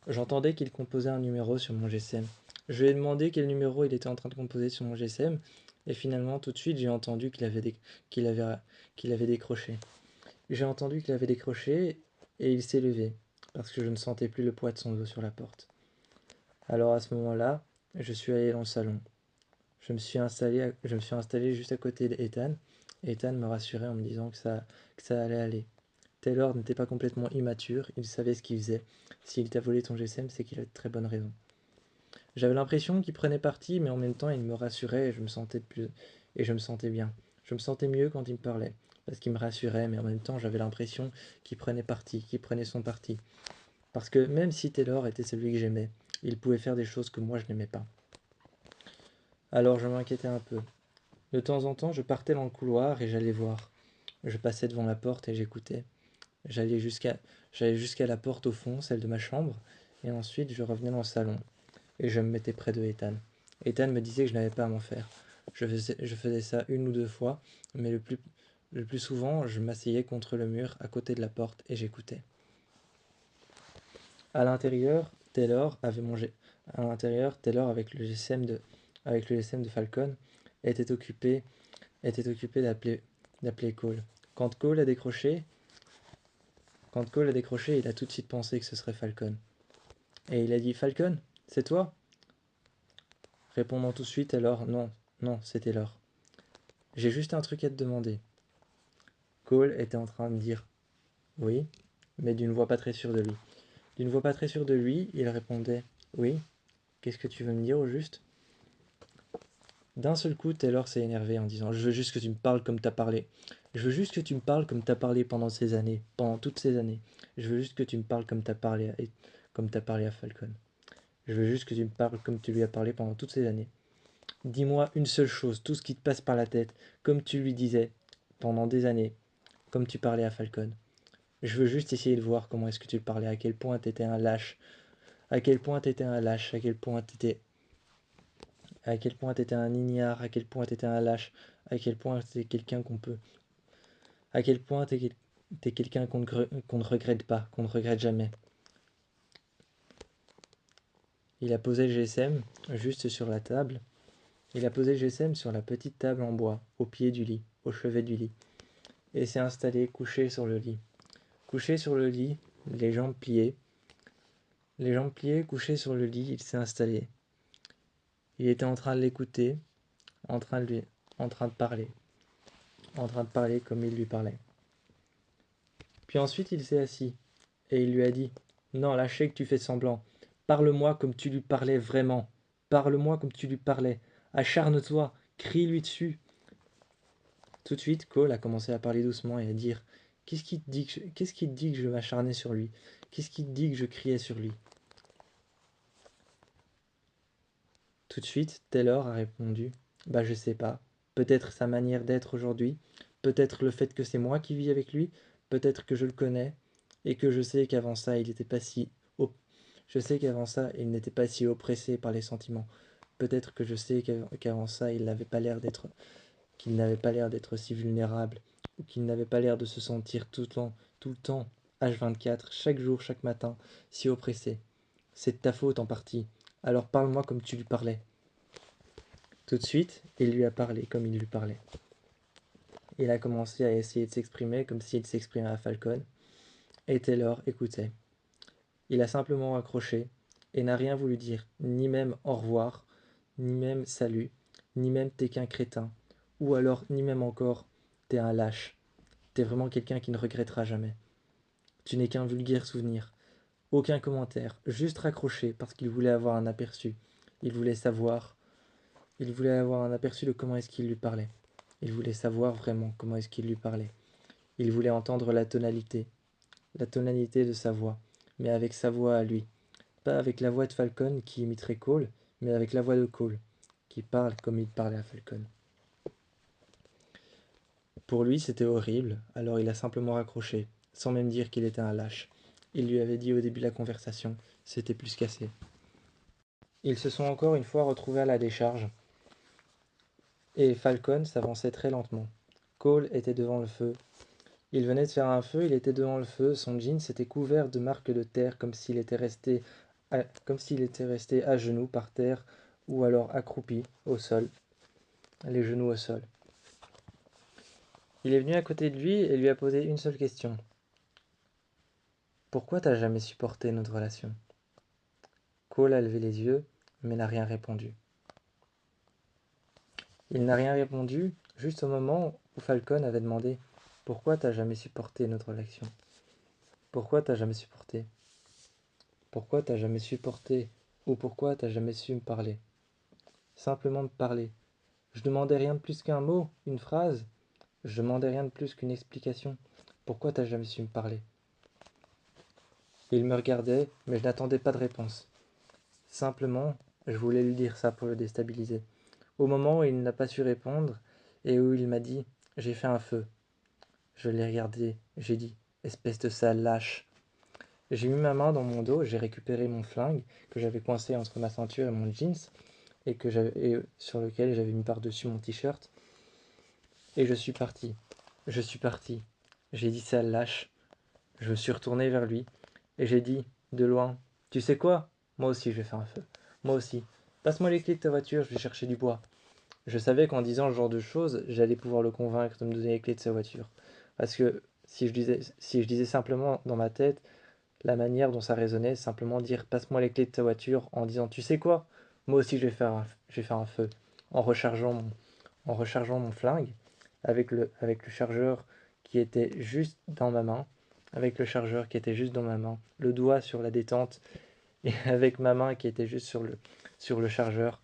J'entendais qu'il composait un numéro sur mon GSM. Je lui ai demandé quel numéro il était en train de composer sur mon GSM et finalement tout de suite j'ai entendu qu'il avait, qu'il avait décroché. J'ai entendu qu'il avait décroché et il s'est levé parce que je ne sentais plus le poids de son dos sur la porte. Alors à ce moment-là, je suis allé dans le salon. Je me suis installé juste à côté d'Ethan. Ethan me rassurait en me disant que ça allait aller. Taylor n'était pas complètement immature, il savait ce qu'il faisait. S'il t'a volé ton GSM, c'est qu'il a de très bonnes raisons. J'avais l'impression qu'il prenait parti, mais en même temps, il me rassurait et je me sentais bien. Je me sentais mieux quand il me parlait, parce qu'il me rassurait, mais en même temps, j'avais l'impression qu'il prenait parti, qu'il prenait son parti. Parce que même si Taylor était celui que j'aimais, il pouvait faire des choses que moi je n'aimais pas. Alors je m'inquiétais un peu. De temps en temps, je partais dans le couloir et j'allais voir. Je passais devant la porte et j'écoutais. J'allais jusqu'à j'allais jusqu'à la porte au fond, celle de ma chambre, et ensuite je revenais dans le salon et je me mettais près de Ethan. Ethan me disait que je n'avais pas à m'en faire. Je faisais ça 1 ou 2 fois, mais le plus souvent, je m'asseyais contre le mur à côté de la porte et j'écoutais. À l'intérieur, Taylor avait mangé. À l'intérieur, Taylor avec le GSM de Falcon était occupé d'appeler Cole. Quand Cole a décroché, Quand Cole a décroché, il a tout de suite pensé que ce serait Falcon. Et il a dit Falcon, c'est toi? Répondant tout de suite alors non, non, c'était Taylor. J'ai juste un truc à te demander. Cole était en train de dire oui, mais d'une voix pas très sûre de lui. D'une voix pas très sûre de lui, il répondait oui, qu'est-ce que tu veux me dire au juste? D'un seul coup, Taylor s'est énervé en disant je veux juste que tu me parles comme t'as parlé. Je veux juste que tu me parles comme t'as parlé pendant ces années, pendant toutes ces années. Je veux juste que tu me parles comme t'as parlé à Falcon. Je veux juste que tu me parles comme tu lui as parlé pendant toutes ces années. Dis-moi une seule chose, tout ce qui te passe par la tête, comme tu lui disais pendant des années, comme tu parlais à Falcon. Je veux juste essayer de voir comment est-ce que tu parlais, à quel point t'étais un lâche, à quel point t'étais un lâche, à quel point t'étais un ignare, à quel point t'étais un lâche, à quel point t'es quelqu'un qu'on peut, à quel point t'es quelqu'un qu'on ne regrette pas, qu'on ne regrette jamais. Il a posé le GSM juste sur la table. Il a posé le GSM sur la petite table en bois, au pied du lit, au chevet du lit, et s'est installé couché sur le lit. Couché sur le lit, les jambes pliées, couché sur le lit, il s'est installé. Il était en train de l'écouter, en train de lui, en train de parler comme il lui parlait. Puis ensuite, il s'est assis, et il lui a dit, non, lâchez que tu fais semblant. Parle-moi comme tu lui parlais vraiment. Parle-moi comme tu lui parlais. Acharne-toi, crie-lui dessus. Tout de suite, Cole a commencé à parler doucement et à dire qu'est-ce qui te dit que je m'acharnais sur lui? Qu'est-ce qui te dit que je criais sur lui? Tout de suite, Taylor a répondu bah je sais pas. Peut-être sa manière d'être aujourd'hui, peut-être le fait que c'est moi qui vis avec lui, peut-être que je le connais et que je sais qu'avant ça, il n'était pas si je sais qu'avant ça, il n'était pas si oppressé par les sentiments. Peut-être que je sais qu'avant ça, qu'il n'avait pas l'air d'être si vulnérable, ou qu'il n'avait pas l'air de se sentir tout le temps, H24, chaque jour, chaque matin, si oppressé. C'est de ta faute en partie. Alors parle-moi comme tu lui parlais. Tout de suite, il lui a parlé comme il lui parlait. Il a commencé à essayer de s'exprimer comme s'il s'exprimait à Falcon, et Taylor écoutait. Il a simplement accroché et n'a rien voulu dire, ni même au revoir, ni même salut, ni même t'es qu'un crétin, ou alors ni même encore T'es un lâche. T'es vraiment quelqu'un qui ne regrettera jamais. Tu n'es qu'un vulgaire souvenir. Aucun commentaire, juste raccroché parce qu'il voulait avoir un aperçu. Il voulait savoir. Il voulait avoir un aperçu de comment est-ce qu'il lui parlait. Il voulait savoir vraiment comment est-ce qu'il lui parlait. Il voulait entendre la tonalité de sa voix, mais avec sa voix à lui. Pas avec la voix de Falcon qui imiterait Cole, mais avec la voix de Cole, qui parle comme il parlait à Falcon. Pour lui, c'était horrible, alors il a simplement raccroché, sans même dire qu'il était un lâche. Il lui avait dit au début de la conversation, c'était plus qu'assez. Ils se sont encore une fois retrouvés à la décharge, et Falcon s'avançait très lentement. Cole était devant le feu. Il venait de faire un feu, il était devant le feu, son jean s'était couvert de marques de terre comme s'il était resté à genoux par terre ou alors accroupi au sol, les genoux au sol. Il est venu à côté de lui et lui a posé une seule question. Pourquoi t'as jamais supporté notre relation? Cole a levé les yeux, mais n'a rien répondu. Il n'a rien répondu juste au moment où Falcon avait demandé pourquoi t'as jamais supporté notre relation? Pourquoi t'as jamais supporté? Pourquoi t'as jamais supporté? Ou pourquoi t'as jamais su me parler? Simplement me parler. Je demandais rien de plus qu'un mot, une phrase. Je demandais rien de plus qu'une explication. Pourquoi t'as jamais su me parler? Il me regardait, mais je n'attendais pas de réponse. Simplement, je voulais lui dire ça pour le déstabiliser. Au moment où il n'a pas su répondre, et où il m'a dit « J'ai fait un feu », je l'ai regardé, j'ai dit « Espèce de sale lâche ». J'ai mis ma main dans mon dos, j'ai récupéré mon flingue que j'avais coincé entre ma ceinture et mon jeans, et sur lequel j'avais mis par-dessus mon t-shirt, et je suis parti. Je suis parti. J'ai dit sale lâche. Je me suis retourné vers lui, et j'ai dit, de loin, tu sais quoi? Moi aussi je vais faire un feu. Moi aussi. Passe-moi les clés de ta voiture, je vais chercher du bois. Je savais qu'en disant ce genre de choses, j'allais pouvoir le convaincre de me donner les clés de sa voiture. Parce que si je disais simplement dans ma tête, la manière dont ça résonnait, simplement dire passe-moi les clés de ta voiture en disant tu sais quoi? Moi aussi je vais faire un feu. En en rechargeant mon flingue avec le chargeur qui était juste dans ma main. Avec le chargeur qui était juste dans ma main. Le doigt sur la détente et avec ma main qui était juste sur le chargeur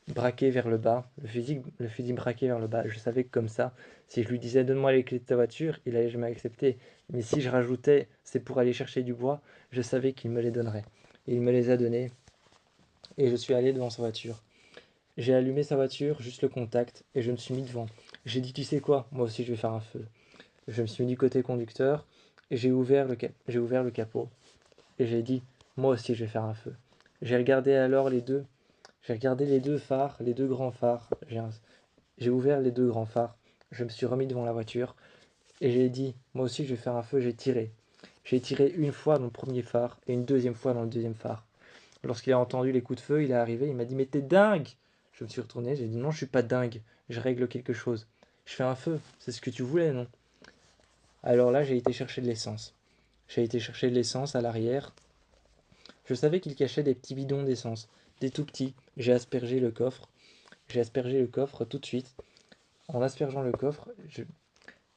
braqué vers le bas, le fusil braqué vers le bas. Je savais que comme ça, si je lui disais donne-moi les clés de ta voiture, il allait jamais accepter. Mais si je rajoutais c'est pour aller chercher du bois, je savais qu'il me les donnerait. Et il me les a donnés et je suis allé devant sa voiture. J'ai allumé sa voiture, juste le contact, et je me suis mis devant. J'ai dit tu sais quoi, moi aussi je vais faire un feu. Je me suis mis du côté conducteur et j'ai ouvert le capot et j'ai dit moi aussi je vais faire un feu. J'ai regardé alors les deux j'ai regardé les deux phares, les deux grands phares. J'ai ouvert les deux grands phares. Je me suis remis devant la voiture et j'ai dit, moi aussi je vais faire un feu, j'ai tiré. J'ai tiré une fois dans le premier phare et une deuxième fois dans le deuxième phare. Lorsqu'il a entendu les coups de feu, il est arrivé, il m'a dit, mais t'es dingue! Je me suis retourné, j'ai dit, non, je suis pas dingue, je règle quelque chose. Je fais un feu, c'est ce que tu voulais, non? Alors là, j'ai été chercher de l'essence. J'ai été chercher de l'essence à l'arrière. Je savais qu'il cachait des petits bidons d'essence, des tout petits. J'ai aspergé le coffre tout de suite. En aspergeant le coffre,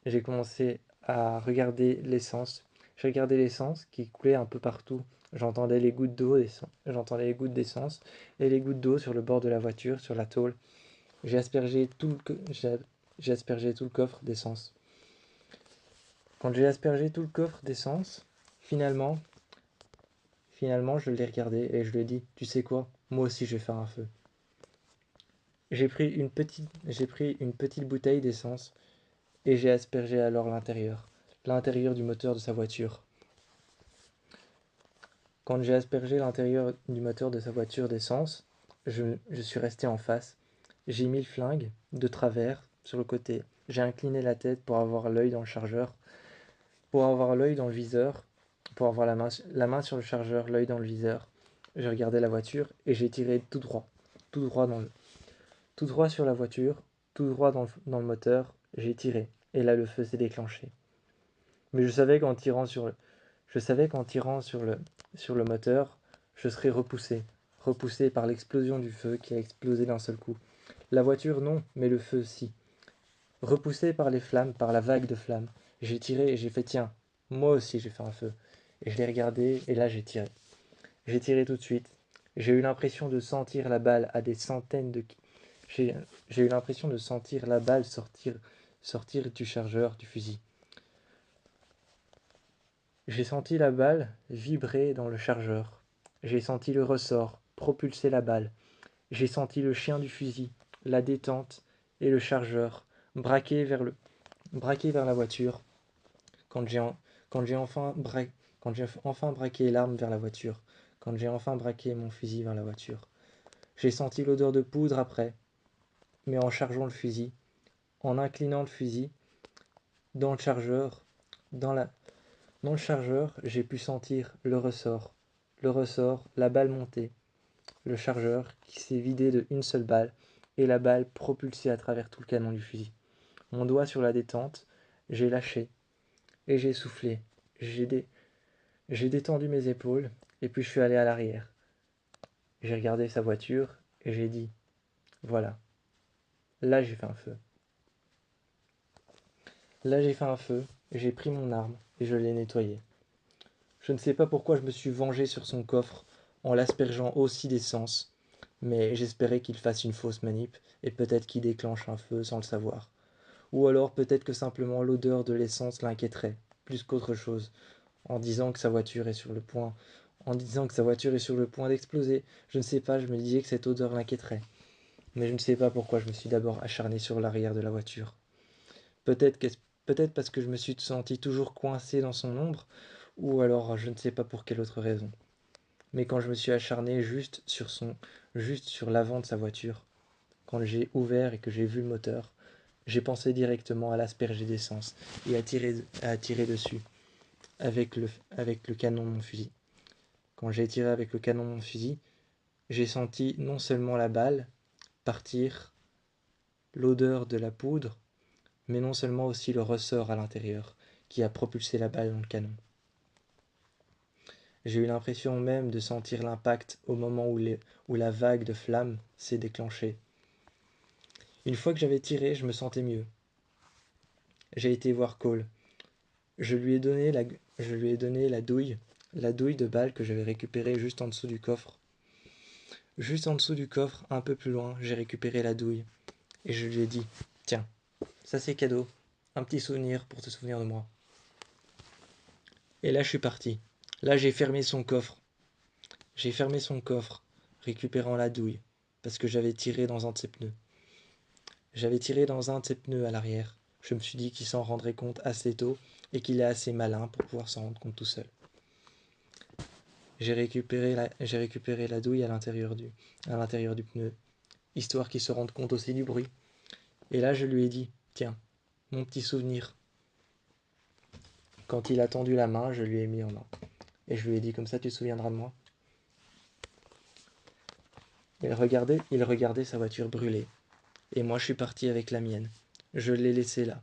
j'ai commencé à regarder l'essence. J'ai regardé l'essence qui coulait un peu partout. J'entendais les gouttes d'essence et les gouttes d'eau sur le bord de la voiture, sur la tôle. J'ai aspergé tout le, co- j'ai aspergé tout le coffre d'essence. Quand j'ai aspergé tout le coffre d'essence, finalement, je l'ai regardé et je lui ai dit, tu sais quoi, moi aussi je vais faire un feu. J'ai pris une petite bouteille d'essence et j'ai aspergé alors l'intérieur du moteur de sa voiture. Quand j'ai aspergé l'intérieur du moteur de sa voiture d'essence, je suis resté en face. J'ai mis le flingue de travers sur le côté. J'ai incliné la tête pour avoir l'œil dans le chargeur, pour avoir l'œil dans le viseur, pour avoir la main sur le chargeur, l'œil dans le viseur. J'ai regardé la voiture et j'ai tiré tout droit tout droit sur la voiture, tout droit dans le moteur. J'ai tiré et là le feu s'est déclenché. Mais je savais qu'en tirant sur le moteur, je serais repoussé par l'explosion du feu qui a explosé d'un seul coup. La voiture non, mais le feu si. Repoussé par les flammes, par la vague de flammes, j'ai tiré et j'ai fait tiens, moi aussi j'ai fait un feu. Et je l'ai regardé et là j'ai tiré. J'ai tiré tout de suite. J'ai eu l'impression de sentir la balle à des centaines de... J'ai j'ai eu l'impression de sentir la balle sortir du chargeur du fusil. J'ai senti la balle vibrer dans le chargeur. J'ai senti le ressort propulser la balle. J'ai senti le chien du fusil, la détente et le chargeur braquer braquer vers la voiture quand j'ai en- quand j'ai enfin quand j'ai enfin braqué l'arme vers la voiture, quand j'ai enfin braqué mon fusil vers la voiture. J'ai senti l'odeur de poudre après, mais en chargeant le fusil, en inclinant le fusil dans le chargeur, dans la dans le chargeur, j'ai pu sentir le ressort, la balle montée, le chargeur qui s'est vidé de une seule balle et la balle propulsée à travers tout le canon du fusil. Mon doigt sur la détente, j'ai lâché et j'ai soufflé. J'ai dé- j'ai détendu mes épaules et puis je suis allé à l'arrière. J'ai regardé sa voiture et j'ai dit voilà, là j'ai fait un feu. Là j'ai fait un feu, j'ai pris mon arme et je l'ai nettoyée. Je ne sais pas pourquoi je me suis vengé sur son coffre en l'aspergeant aussi d'essence, mais j'espérais qu'il fasse une fausse manip et peut-être qu'il déclenche un feu sans le savoir. Ou alors peut-être que simplement l'odeur de l'essence l'inquiéterait, plus qu'autre chose, en disant que sa voiture est sur le point, en disant que sa voiture est sur le point d'exploser. Je ne sais pas, je me disais que cette odeur l'inquiéterait. Mais je ne sais pas pourquoi je me suis d'abord acharné sur l'arrière de la voiture. Peut-être peut-être parce que je me suis senti toujours coincé dans son ombre, ou alors je ne sais pas pour quelle autre raison. Mais quand je me suis acharné juste sur l'avant de sa voiture, quand j'ai ouvert et que j'ai vu le moteur, j'ai pensé directement à l'asperger d'essence et à tirer dessus avec le canon de mon fusil. Quand j'ai tiré avec le canon de mon fusil, j'ai senti non seulement la balle partir, l'odeur de la poudre, mais non seulement aussi le ressort à l'intérieur qui a propulsé la balle dans le canon. J'ai eu l'impression même de sentir l'impact au moment où la vague de flammes s'est déclenchée. Une fois que j'avais tiré, je me sentais mieux. J'ai été voir Cole. Je lui ai donné je lui ai donné la douille de balle que j'avais récupérée juste en dessous du coffre. Juste en dessous du coffre, un peu plus loin, j'ai récupéré la douille. Et je lui ai dit, tiens, ça c'est cadeau, un petit souvenir pour te souvenir de moi. Et là je suis parti. Là j'ai fermé son coffre. J'ai fermé son coffre, récupérant la douille, parce que j'avais tiré dans un de ses pneus. J'avais tiré dans un de ses pneus à l'arrière. Je me suis dit qu'il s'en rendrait compte assez tôt et qu'il est assez malin pour pouvoir s'en rendre compte tout seul. J'ai récupéré la douille à l'intérieur du pneu, histoire qu'il se rende compte aussi du bruit. Et là, je lui ai dit, tiens, mon petit souvenir. Quand il a tendu la main, je lui ai mis en main. Et je lui ai dit, comme ça, tu te souviendras de moi. Il regardait sa voiture brûler. Et moi, je suis parti avec la mienne. Je l'ai laissée là.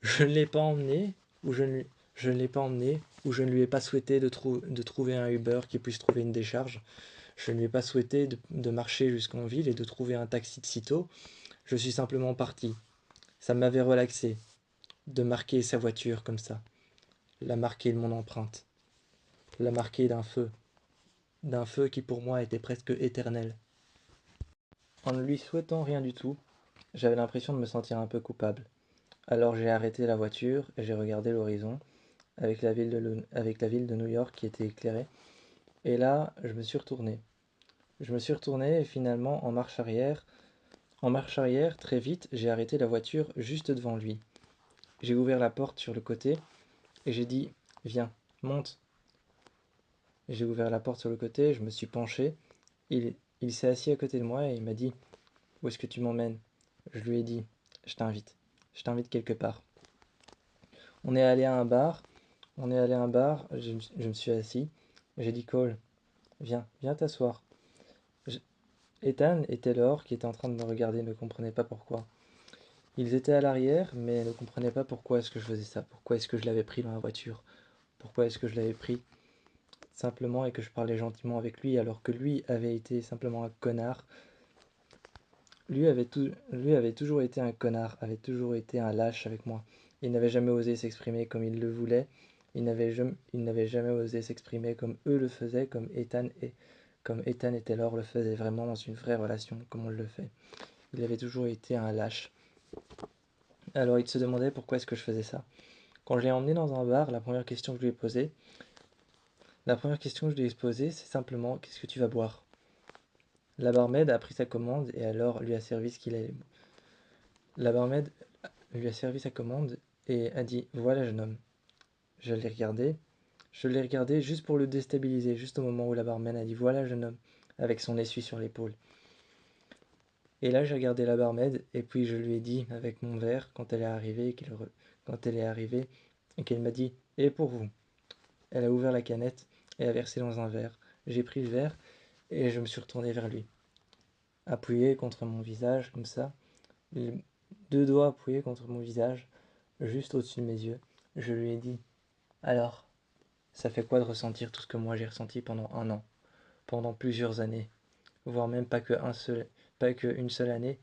Je ne l'ai pas emmené, ou je ne l'ai pas emmené, ou je ne lui ai pas souhaité de trouver un Uber qui puisse trouver une décharge. Je ne lui ai pas souhaité de marcher jusqu'en ville et de trouver un taxi de sitôt. Je suis simplement parti. Ça m'avait relaxé de marquer sa voiture comme ça, la marquer de mon empreinte, la marquer d'un feu qui pour moi était presque éternel. En ne lui souhaitant rien du tout, j'avais l'impression de me sentir un peu coupable. Alors j'ai arrêté la voiture et j'ai regardé l'horizon avec la ville de New York qui était éclairée. Et là, je me suis retourné. Je me suis retourné et finalement, en marche arrière, très vite, j'ai arrêté la voiture juste devant lui. J'ai ouvert la porte sur le côté et j'ai dit, viens, monte. J'ai ouvert la porte sur le côté, je me suis penché. Il, il s'est assis à côté de moi et il m'a dit, où est-ce que tu m'emmènes? Je lui ai dit, je t'invite. Je t'invite quelque part. On est allé à un bar. On est allé à un bar, je me suis assis. J'ai dit, Cole, viens t'asseoir. Je- Ethan et Taylor, qui étaient en train de me regarder, ne comprenaient pas pourquoi. Ils étaient à l'arrière, mais ne comprenaient pas pourquoi est-ce que je faisais ça. Pourquoi est-ce que je l'avais pris dans la voiture. Pourquoi est-ce que je l'avais pris simplement et que je parlais gentiment avec lui alors que lui avait été simplement un connard Lui avait toujours été un connard, avait toujours été un lâche avec moi. Il n'avait jamais osé s'exprimer comme il le voulait. Il n'avait jamais osé s'exprimer comme eux le faisaient, comme Ethan et Taylor le faisaient vraiment dans une vraie relation, comme on le fait. Il avait toujours été un lâche. Alors il se demandait pourquoi est-ce que je faisais ça. Quand je l'ai emmené dans un bar, la première question que je lui ai posée, c'est simplement qu'est-ce que tu vas boire? La barmaid a pris sa commande et alors lui a servi ce qu'il allait. La barmaid lui a servi sa commande et a dit voilà jeune homme. Je l'ai regardé. Je l'ai regardé juste pour le déstabiliser, juste au moment où la barmaid a dit voilà jeune homme, avec son essuie sur l'épaule. Et là j'ai regardé la barmaid et puis je lui ai dit avec mon verre quand elle est arrivée et qu'elle m'a dit et pour vous. Elle a ouvert la canette et a versé dans un verre. J'ai pris le verre et je me suis retourné vers lui, appuyé contre mon visage comme ça, les deux doigts appuyés contre mon visage, juste au-dessus de mes yeux. Je lui ai dit alors, ça fait quoi de ressentir tout ce que moi j'ai ressenti pendant un an, pendant plusieurs années, voire même pas que une seule année,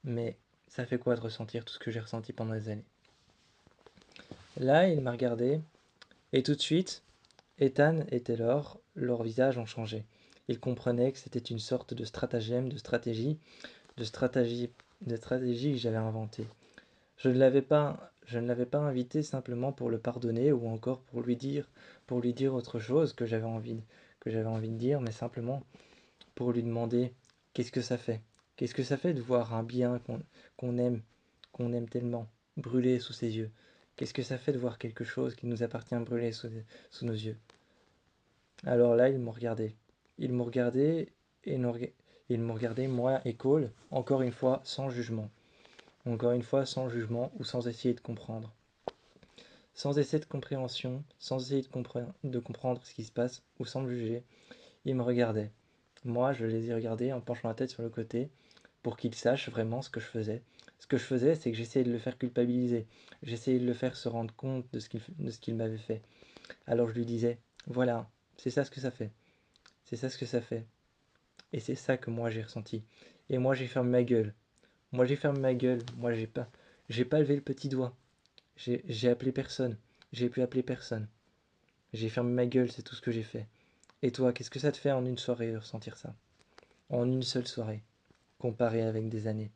mais ça fait quoi de ressentir tout ce que j'ai ressenti pendant des années. Là, il m'a regardé et tout de suite, Ethan et Taylor, leurs visages ont changé. Ils comprenaient que c'était une sorte de stratagème, de stratégie, de stratégie que j'avais inventée. Je ne l'avais pas invité simplement pour le pardonner ou encore pour lui dire autre chose que j'avais envie de dire, mais simplement pour lui demander qu'est-ce que ça fait? Qu'est-ce que ça fait de voir un bien qu'on aime, qu'on aime tellement, brûler sous ses yeux? Qu'est-ce que ça fait de voir quelque chose qui nous appartient brûler sous nos yeux? Alors là, ils m'ont regardé. Ils m'ont regardé et ils m'ont regardé, moi et Cole, encore une fois, sans jugement. Encore une fois, sans jugement ou sans essayer de comprendre. Sans essai de compréhension, sans essayer de comprendre ce qui se passe ou sans me juger, ils me regardaient. Moi, je les ai regardés en penchant la tête sur le côté pour qu'ils sachent vraiment ce que je faisais. Ce que je faisais, c'est que j'essayais de le faire culpabiliser. J'essayais de le faire se rendre compte de ce qu'il m'avait fait. Alors je lui disais, voilà, c'est ça ce que ça fait. C'est ça ce que ça fait. Et c'est ça que moi j'ai ressenti. Et moi j'ai fermé ma gueule. Moi j'ai fermé ma gueule. Moi j'ai pas levé le petit doigt. J'ai appelé personne. J'ai pu appeler personne. J'ai fermé ma gueule, c'est tout ce que j'ai fait. Et toi, qu'est-ce que ça te fait en une soirée de ressentir ça? En une seule soirée, comparé avec des années.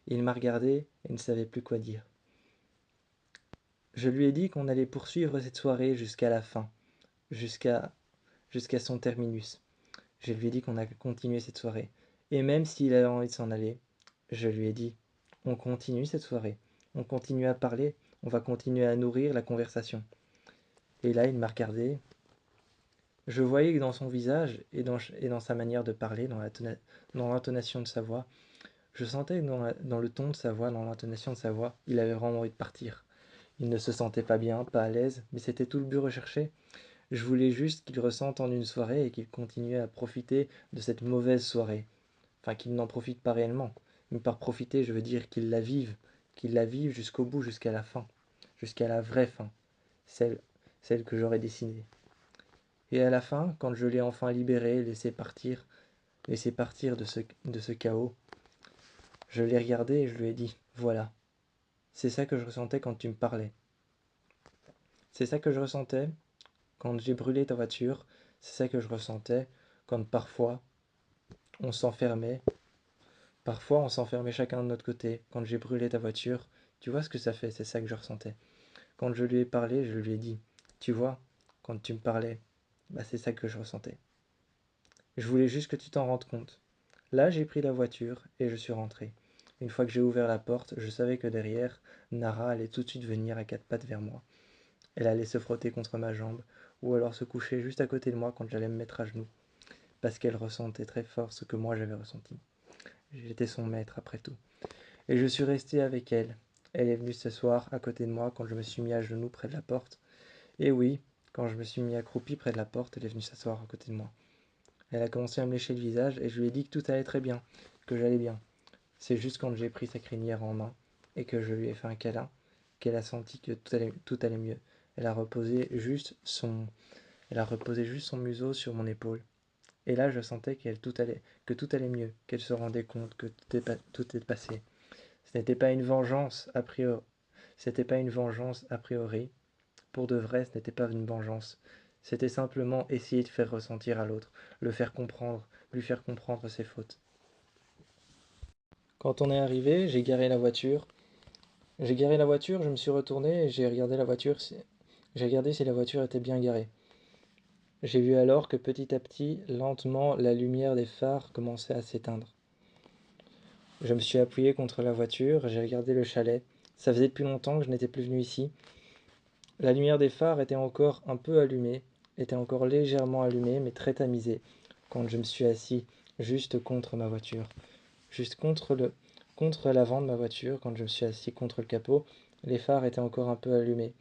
Il m'a regardé et ne savait plus quoi dire. Je lui ai dit qu'on allait poursuivre cette soirée jusqu'à la fin, jusqu'à jusqu'à son terminus. Je lui ai dit qu'on allait continuer cette soirée. Et même s'il avait envie de s'en aller, je lui ai dit, on continue cette soirée. On continue à parler, on va continuer à nourrir la conversation. Et là, il m'a regardé. Je voyais que dans son visage et dans sa manière de parler, dans l'intonation de sa voix, je sentais que dans le ton de sa voix, dans l'intonation de sa voix, il avait vraiment envie de partir. Il ne se sentait pas bien, pas à l'aise, mais c'était tout le but recherché. Je voulais juste qu'il ressente en une soirée et qu'il continue à profiter de cette mauvaise soirée. Enfin, qu'il n'en profite pas réellement. Mais par profiter, je veux dire qu'il la vive jusqu'au bout, jusqu'à la fin, jusqu'à la vraie fin, celle, celle que j'aurais dessinée. Et à la fin, quand je l'ai enfin libéré, laissé partir de ce chaos, je l'ai regardé et je lui ai dit, voilà, c'est ça que je ressentais quand tu me parlais. C'est ça que je ressentais quand j'ai brûlé ta voiture. C'est ça que je ressentais quand on s'enfermait. Parfois on s'enfermait chacun de notre côté. Quand j'ai brûlé ta voiture, tu vois ce que ça fait, c'est ça que je ressentais. Quand je lui ai parlé, je lui ai dit, tu vois, quand tu me parlais, bah c'est ça que je ressentais. Je voulais juste que tu t'en rendes compte. Là, j'ai pris la voiture et je suis rentré. Une fois que j'ai ouvert la porte, je savais que derrière, Nara allait tout de suite venir à quatre pattes vers moi. Elle allait se frotter contre ma jambe, ou alors se coucher juste à côté de moi quand j'allais me mettre à genoux, parce qu'elle ressentait très fort ce que moi j'avais ressenti. J'étais son maître après tout. Et je suis resté avec elle. Elle est venue s'asseoir à côté de moi quand je me suis mis à genoux près de la porte. Et oui, quand je me suis mis accroupi près de la porte, elle est venue s'asseoir à côté de moi. Elle a commencé à me lécher le visage et je lui ai dit que tout allait très bien, que j'allais bien. C'est juste quand j'ai pris sa crinière en main et que je lui ai fait un câlin qu'elle a senti que tout allait mieux. Elle a reposé juste son, elle a reposé juste son museau sur mon épaule Et là, je sentais que tout allait mieux, qu'elle se rendait compte que tout est passé. Ce n'était pas une vengeance a priori. C'était pas une vengeance a priori. Pour de vrai, ce n'était pas une vengeance. C'était simplement essayer de faire ressentir à l'autre, le faire comprendre, lui faire comprendre ses fautes. Quand on est arrivé, j'ai garé la voiture. J'ai garé la voiture, je me suis retourné et j'ai regardé la voiture. J'ai regardé si la voiture était bien garée. J'ai vu alors que petit à petit, lentement, la lumière des phares commençait à s'éteindre. Je me suis appuyé contre la voiture, j'ai regardé le chalet. Ça faisait depuis longtemps que je n'étais plus venu ici. La lumière des phares était encore un peu allumée, était encore légèrement allumée, mais très tamisée, quand je me suis assis juste contre ma voiture. Juste contre l'avant de ma voiture, quand je me suis assis contre le capot, les phares étaient encore un peu allumés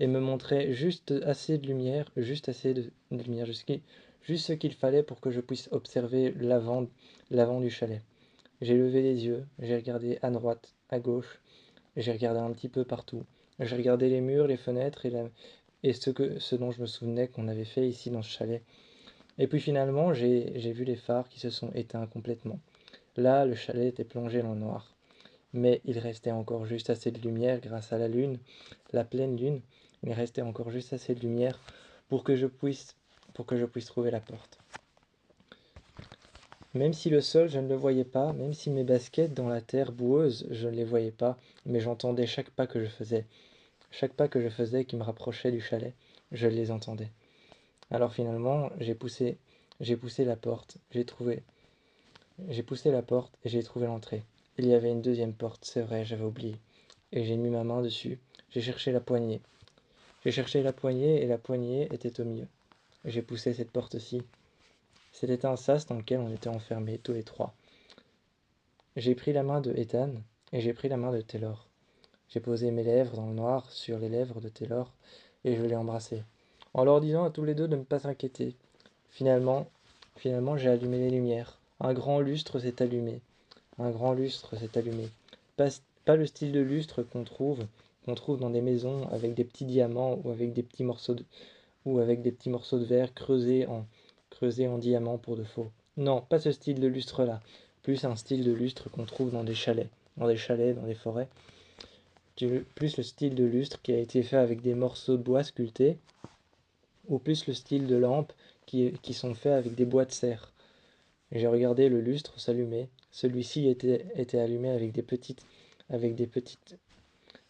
et me montraient juste assez de lumière, juste ce qu'il fallait pour que je puisse observer l'avant du chalet. J'ai levé les yeux, j'ai regardé à droite, à gauche, j'ai regardé un petit peu partout. J'ai regardé les murs, les fenêtres et ce dont je me souvenais qu'on avait fait ici dans ce chalet. Et puis finalement, j'ai vu les phares qui se sont éteints complètement. Là, le chalet était plongé dans le noir. Mais il restait encore juste assez de lumière grâce à la lune, la pleine lune. Il restait encore juste assez de lumière pour que je puisse, pour que je puisse trouver la porte. Même si le sol, je ne le voyais pas, même si mes baskets dans la terre boueuse, je ne les voyais pas, mais j'entendais chaque pas que je faisais. Chaque pas que je faisais qui me rapprochait du chalet, je les entendais. Alors finalement, j'ai poussé la porte, j'ai poussé la porte et j'ai trouvé l'entrée. Il y avait une deuxième porte, c'est vrai, j'avais oublié. Et j'ai mis ma main dessus. J'ai cherché la poignée. J'ai cherché la poignée et la poignée était au milieu. J'ai poussé cette porte-ci. C'était un sas dans lequel on était enfermés, tous les trois. J'ai pris la main de Ethan et j'ai pris la main de Taylor. J'ai posé mes lèvres dans le noir sur les lèvres de Taylor et je l'ai embrassé, en leur disant à tous les deux de ne pas s'inquiéter. Finalement, j'ai allumé les lumières. Un grand lustre s'est allumé. Un grand lustre s'est allumé. Pas le style de lustre qu'on trouve dans des maisons avec des petits diamants ou avec des petits morceaux de verre creusés en diamants pour de faux. Non, pas ce style de lustre-là. Plus un style de lustre qu'on trouve dans des chalets, dans des forêts. Plus le style de lustre qui a été fait avec des morceaux de bois sculptés, ou plus le style de lampes qui sont faits avec des bois de serre. J'ai regardé le lustre s'allumer. Celui-ci était allumé avec des petites.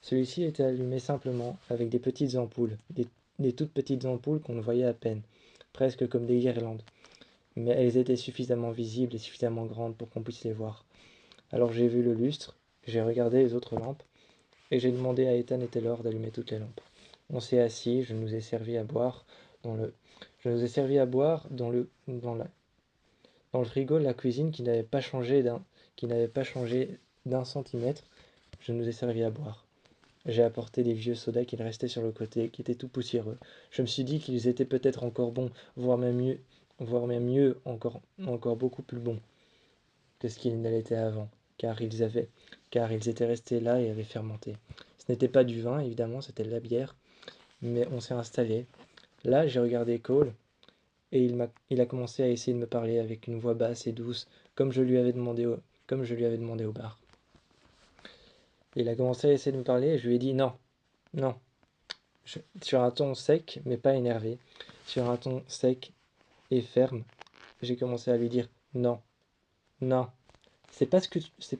Celui-ci était allumé simplement avec des petites ampoules, des toutes petites ampoules qu'on voyait à peine, presque comme des guirlandes. Mais elles étaient suffisamment visibles et suffisamment grandes pour qu'on puisse les voir. Alors j'ai vu le lustre, j'ai regardé les autres lampes, et j'ai demandé à Ethan et Taylor d'allumer toutes les lampes. On s'est assis, je nous ai servi à boire dans le. Je nous ai servi à boire dans le frigo de la cuisine qui n'avait pas changé d'un centimètre. Je nous ai servi à boire. J'ai apporté des vieux sodas qui restaient sur le côté, qui étaient tout poussiéreux. Je me suis dit qu'ils étaient peut-être encore bons, voire même mieux, encore beaucoup plus bons que ce qu'ils ne l'étaient avant, car ils étaient restés là et avaient fermenté. Ce n'était pas du vin, évidemment, c'était de la bière, mais on s'est installé. Là, j'ai regardé Cole, et il a commencé à essayer de me parler avec une voix basse et douce, comme je lui avais demandé au bar. Il a commencé à essayer de me parler et je lui ai dit non, non, sur un ton sec mais pas énervé, sur un ton sec et ferme. J'ai commencé à lui dire non, non, c'est pas ce que je veux, c'est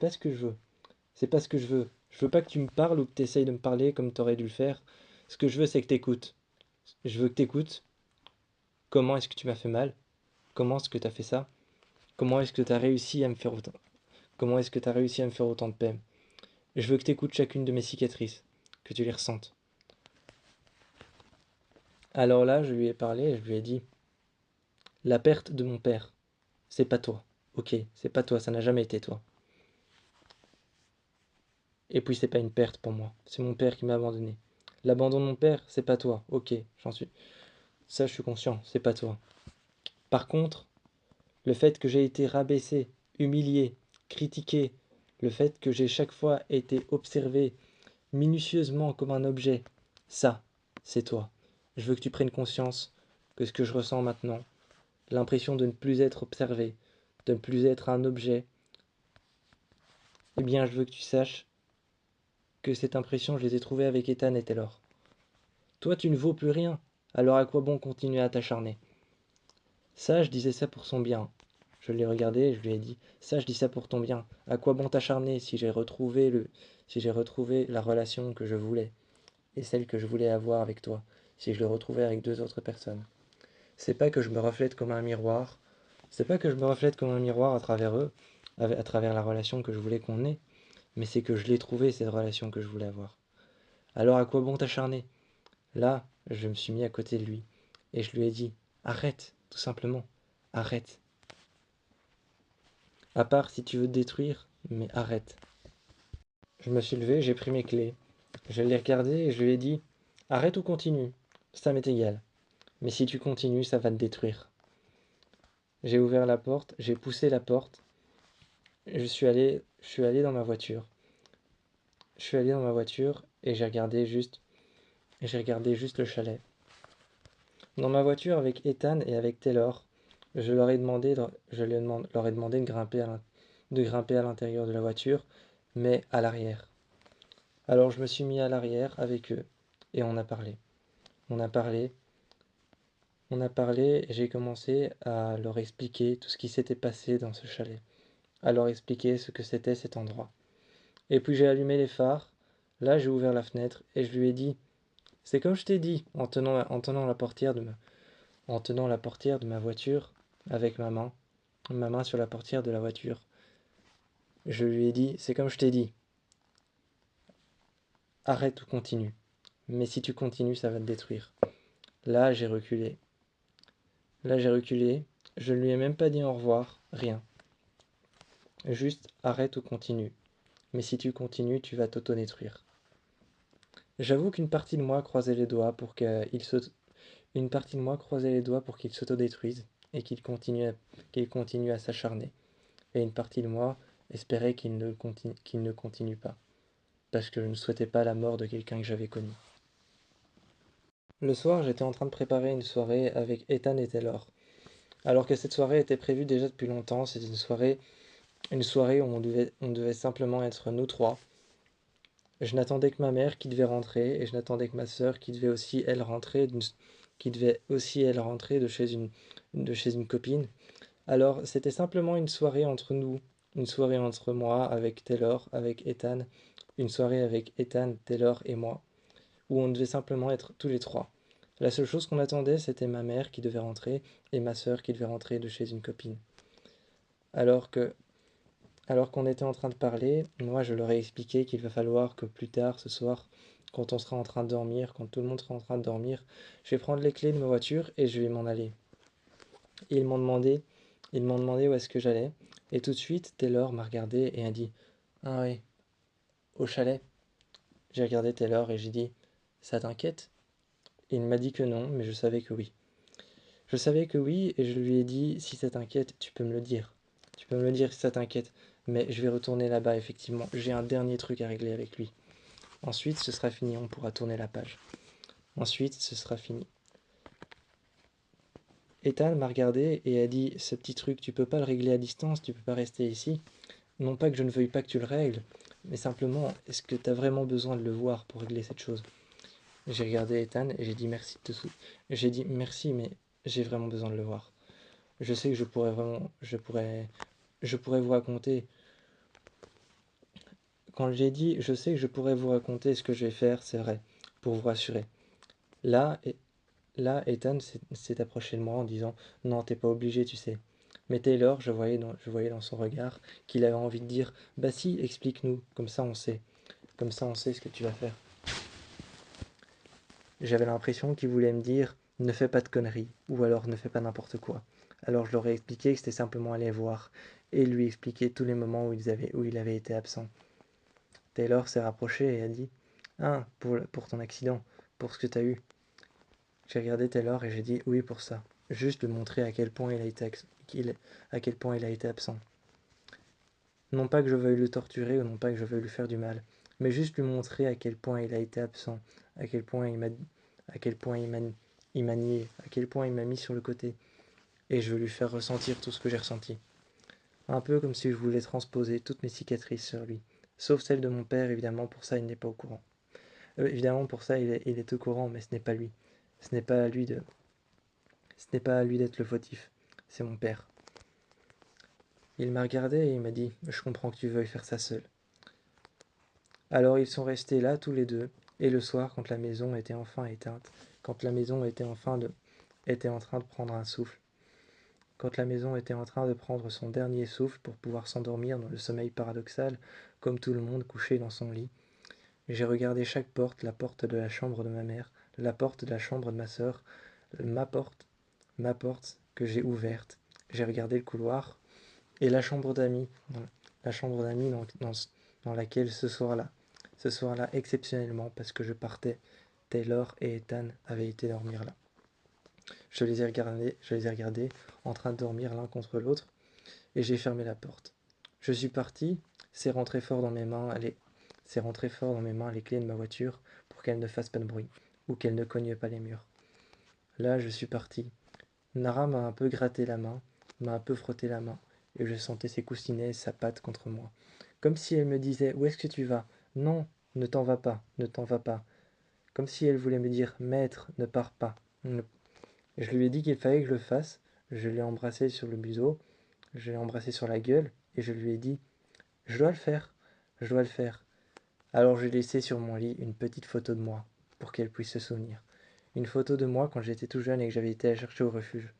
pas ce que je veux. Je veux pas que tu me parles ou que tu essayes de me parler comme tu aurais dû le faire. Ce que je veux, c'est que tu écoutes. Je veux que tu écoutes. Comment est-ce que tu m'as fait mal? Comment est-ce que tu as fait ça? Comment est-ce que tu as réussi à me faire autant? Comment est-ce que tu as réussi à me faire autant de peine? Je veux que tu écoutes chacune de mes cicatrices, que tu les ressentes. Alors là, je lui ai parlé et je lui ai dit, la perte de mon père, c'est pas toi. Ok, c'est pas toi, ça n'a jamais été toi. Et puis c'est pas une perte pour moi, c'est mon père qui m'a abandonné. L'abandon de mon père, c'est pas toi. Ok, j'en suis. Ça, je suis conscient, c'est pas toi. Par contre, le fait que j'ai été rabaissé, humilié, critiqué, le fait que j'ai chaque fois été observé minutieusement comme un objet, ça, c'est toi. Je veux que tu prennes conscience que ce que je ressens maintenant, l'impression de ne plus être observé, de ne plus être un objet, eh bien je veux que tu saches que cette impression, je les ai trouvées avec Ethan et Taylor. Toi, tu ne vaux plus rien, alors à quoi bon continuer à t'acharner? Ça, je disais ça pour son bien. Je l'ai regardé et je lui ai dit, ça, je dis ça pour ton bien. À quoi bon t'acharner si j'ai retrouvé la relation que je voulais et celle que je voulais avoir avec toi, si je le retrouvais avec deux autres personnes. C'est pas que je me reflète comme un miroir, c'est pas que je me reflète comme un miroir à travers eux, à travers la relation que je voulais qu'on ait, mais c'est que je l'ai trouvé cette relation que je voulais avoir. Alors à quoi bon t'acharner? Là, je me suis mis à côté de lui et je lui ai dit, arrête, tout simplement, arrête. À part si tu veux te détruire, mais arrête. Je me suis levé, j'ai pris mes clés. Je l'ai regardé et je lui ai dit, arrête ou continue, ça m'est égal. Mais si tu continues, ça va te détruire. J'ai ouvert la porte, j'ai poussé la porte, je suis allé dans ma voiture. Je suis allé dans ma voiture et j'ai regardé juste le chalet. Dans ma voiture avec Ethan et avec Taylor, leur ai demandé de grimper à l'intérieur de la voiture, mais à l'arrière. Alors je me suis mis à l'arrière avec eux et on a parlé. On a parlé, on a parlé et j'ai commencé à leur expliquer tout ce qui s'était passé dans ce chalet, à leur expliquer ce que c'était cet endroit. Et puis j'ai allumé les phares, là j'ai ouvert la fenêtre et je lui ai dit, c'est comme je t'ai dit, en tenant la portière de ma voiture avec ma main sur la portière de la voiture. Je lui ai dit, c'est comme je t'ai dit, arrête ou continue. Mais si tu continues, ça va te détruire. Là, j'ai reculé. Là, j'ai reculé. Je ne lui ai même pas dit au revoir, rien. Juste arrête ou continue. Mais si tu continues, tu vas t'auto-détruire. J'avoue qu'une partie de moi croisait les doigts pour une partie de moi croisait les doigts pour qu'il s'autodétruise et qu'il continue à s'acharner. Et une partie de moi espérait qu'il ne continue pas, parce que je ne souhaitais pas la mort de quelqu'un que j'avais connu. Le soir, j'étais en train de préparer une soirée avec Ethan et Taylor. Alors que cette soirée était prévue déjà depuis longtemps, c'était une soirée où on devait simplement être nous trois. Je n'attendais que ma mère qui devait rentrer et je n'attendais que ma sœur qui devait aussi elle rentrer de chez une copine. Alors c'était simplement une soirée entre nous, une soirée entre moi avec Taylor, avec Ethan, une soirée avec Ethan, Taylor et moi, où on devait simplement être tous les trois. La seule chose qu'on attendait, c'était ma mère qui devait rentrer et ma sœur qui devait rentrer de chez une copine. Alors que Alors qu'on était en train de parler, moi je leur ai expliqué qu'il va falloir que plus tard ce soir, quand on sera en train de dormir, quand tout le monde sera en train de dormir, je vais prendre les clés de ma voiture et je vais m'en aller. Et ils m'ont demandé où est-ce que j'allais. Et tout de suite, Taylor m'a regardé et a dit, ah oui, au chalet. J'ai regardé Taylor et j'ai dit, ça t'inquiète? Et il m'a dit que non, mais je savais que oui. Je savais que oui et je lui ai dit, si ça t'inquiète, tu peux me le dire. Tu peux me le dire si ça t'inquiète. Mais je vais retourner là-bas, effectivement. J'ai un dernier truc à régler avec lui. Ensuite, ce sera fini, on pourra tourner la page. Ensuite, ce sera fini. Ethan m'a regardé et a dit, ce petit truc, tu peux pas le régler à distance, tu peux pas rester ici. Non pas que je ne veuille pas que tu le règles, mais simplement, est-ce que tu as vraiment besoin de le voir pour régler cette chose? J'ai regardé Ethan et j'ai dit merci J'ai dit merci, mais j'ai vraiment besoin de le voir. Je sais que je pourrais vous raconter. Quand j'ai dit, je sais que je pourrais vous raconter ce que je vais faire, c'est vrai, pour vous rassurer. Là, et, là, Ethan s'est approché de moi en disant, non, t'es pas obligé, tu sais. Mais Taylor, je voyais dans son regard qu'il avait envie de dire, bah si, explique-nous, comme ça on sait. Comme ça on sait ce que tu vas faire. J'avais l'impression qu'il voulait me dire, ne fais pas de conneries, ou alors ne fais pas n'importe quoi. Alors je leur ai expliqué que c'était simplement aller voir, et lui expliquer tous les moments où il avait été absent. Taylor s'est rapproché et a dit, ah, pour ton accident, pour ce que t'as eu. J'ai regardé Taylor et j'ai dit, oui, pour ça. Juste lui montrer à quel point à quel point il a été absent. Non pas que je veuille le torturer ou non pas que je veuille lui faire du mal, mais juste lui montrer à quel point il a été absent, à quel point il m'a nié, à quel point il m'a mis sur le côté. et je veux lui faire ressentir tout ce que j'ai ressenti. Un peu comme si je voulais transposer toutes mes cicatrices sur lui. Sauf celle de mon père, évidemment, pour ça il n'est pas au courant. Évidemment, pour ça il est au courant, mais ce n'est pas lui. Ce n'est pas à lui de... Ce n'est pas à lui d'être le fautif. C'est mon père. Il m'a regardé et il m'a dit « Je comprends que tu veuilles faire ça seul. » Alors ils sont restés là tous les deux, et le soir, quand la maison était enfin éteinte, quand la maison était en train de prendre un souffle, quand la maison était en train de prendre son dernier souffle pour pouvoir s'endormir dans le sommeil paradoxal, comme tout le monde couché dans son lit, j'ai regardé chaque porte, la porte de la chambre de ma mère, la porte de la chambre de ma sœur, ma porte, ma porte que j'ai ouverte. J'ai regardé le couloir et la chambre d'amis dans laquelle ce soir-là exceptionnellement parce que je partais, Taylor et Ethan avaient été dormir là. Je les ai regardés en train de dormir l'un contre l'autre et j'ai fermé la porte. Je suis parti, c'est rentré fort dans mes mains, les clés de ma voiture pour qu'elles ne fassent pas de bruit ou qu'elles ne cognent pas les murs. Là, je suis parti. Nara m'a un peu gratté la main, m'a un peu frotté la main, et je sentais ses coussinets et sa patte contre moi. Comme si elle me disait « Où est-ce que tu vas ?»« Non, ne t'en vas pas, ne t'en vas pas. » Comme si elle voulait me dire « Maître, ne pars pas. » Je lui ai dit qu'il fallait que je le fasse. Je l'ai embrassé sur le museau, je l'ai embrassé sur la gueule, et je lui ai dit « Je dois le faire, je dois le faire. » Alors j'ai laissé sur mon lit une petite photo de moi, pour qu'elle puisse se souvenir. Une photo de moi quand j'étais tout jeune et que j'avais été la chercher au refuge.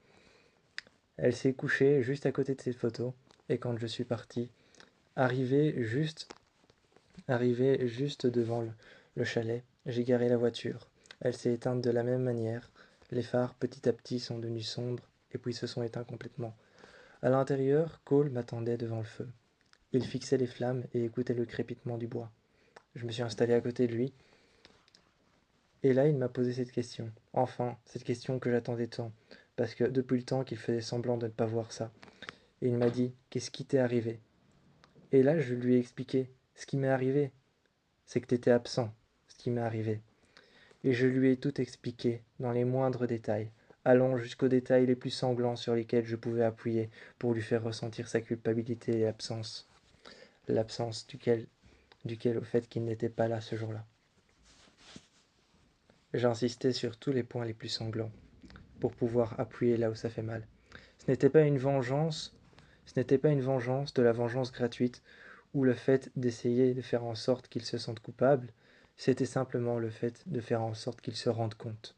Elle s'est couchée juste à côté de cette photo, et quand je suis parti, arrivé juste devant le chalet, j'ai garé la voiture. Elle s'est éteinte de la même manière. Les phares petit à petit sont devenus sombres et puis se sont éteints complètement. À l'intérieur, Cole m'attendait devant le feu. Il fixait les flammes et écoutait le crépitement du bois. Je me suis installé à côté de lui, et là il m'a posé cette question. Enfin, cette question que j'attendais tant, parce que depuis le temps qu'il faisait semblant de ne pas voir ça. Et il m'a dit « Qu'est-ce qui t'est arrivé ?» Et là je lui ai expliqué « Ce qui m'est arrivé, c'est que t'étais absent, ce qui m'est arrivé. » Et je lui ai tout expliqué, dans les moindres détails, allant jusqu'aux détails les plus sanglants sur lesquels je pouvais appuyer pour lui faire ressentir sa culpabilité et l'absence duquel au fait qu'il n'était pas là ce jour-là. J'insistais sur tous les points les plus sanglants, pour pouvoir appuyer là où ça fait mal. Ce n'était pas une vengeance, de la vengeance gratuite, ou le fait d'essayer de faire en sorte qu'il se sente coupable, c'était simplement le fait de faire en sorte qu'il se rende compte.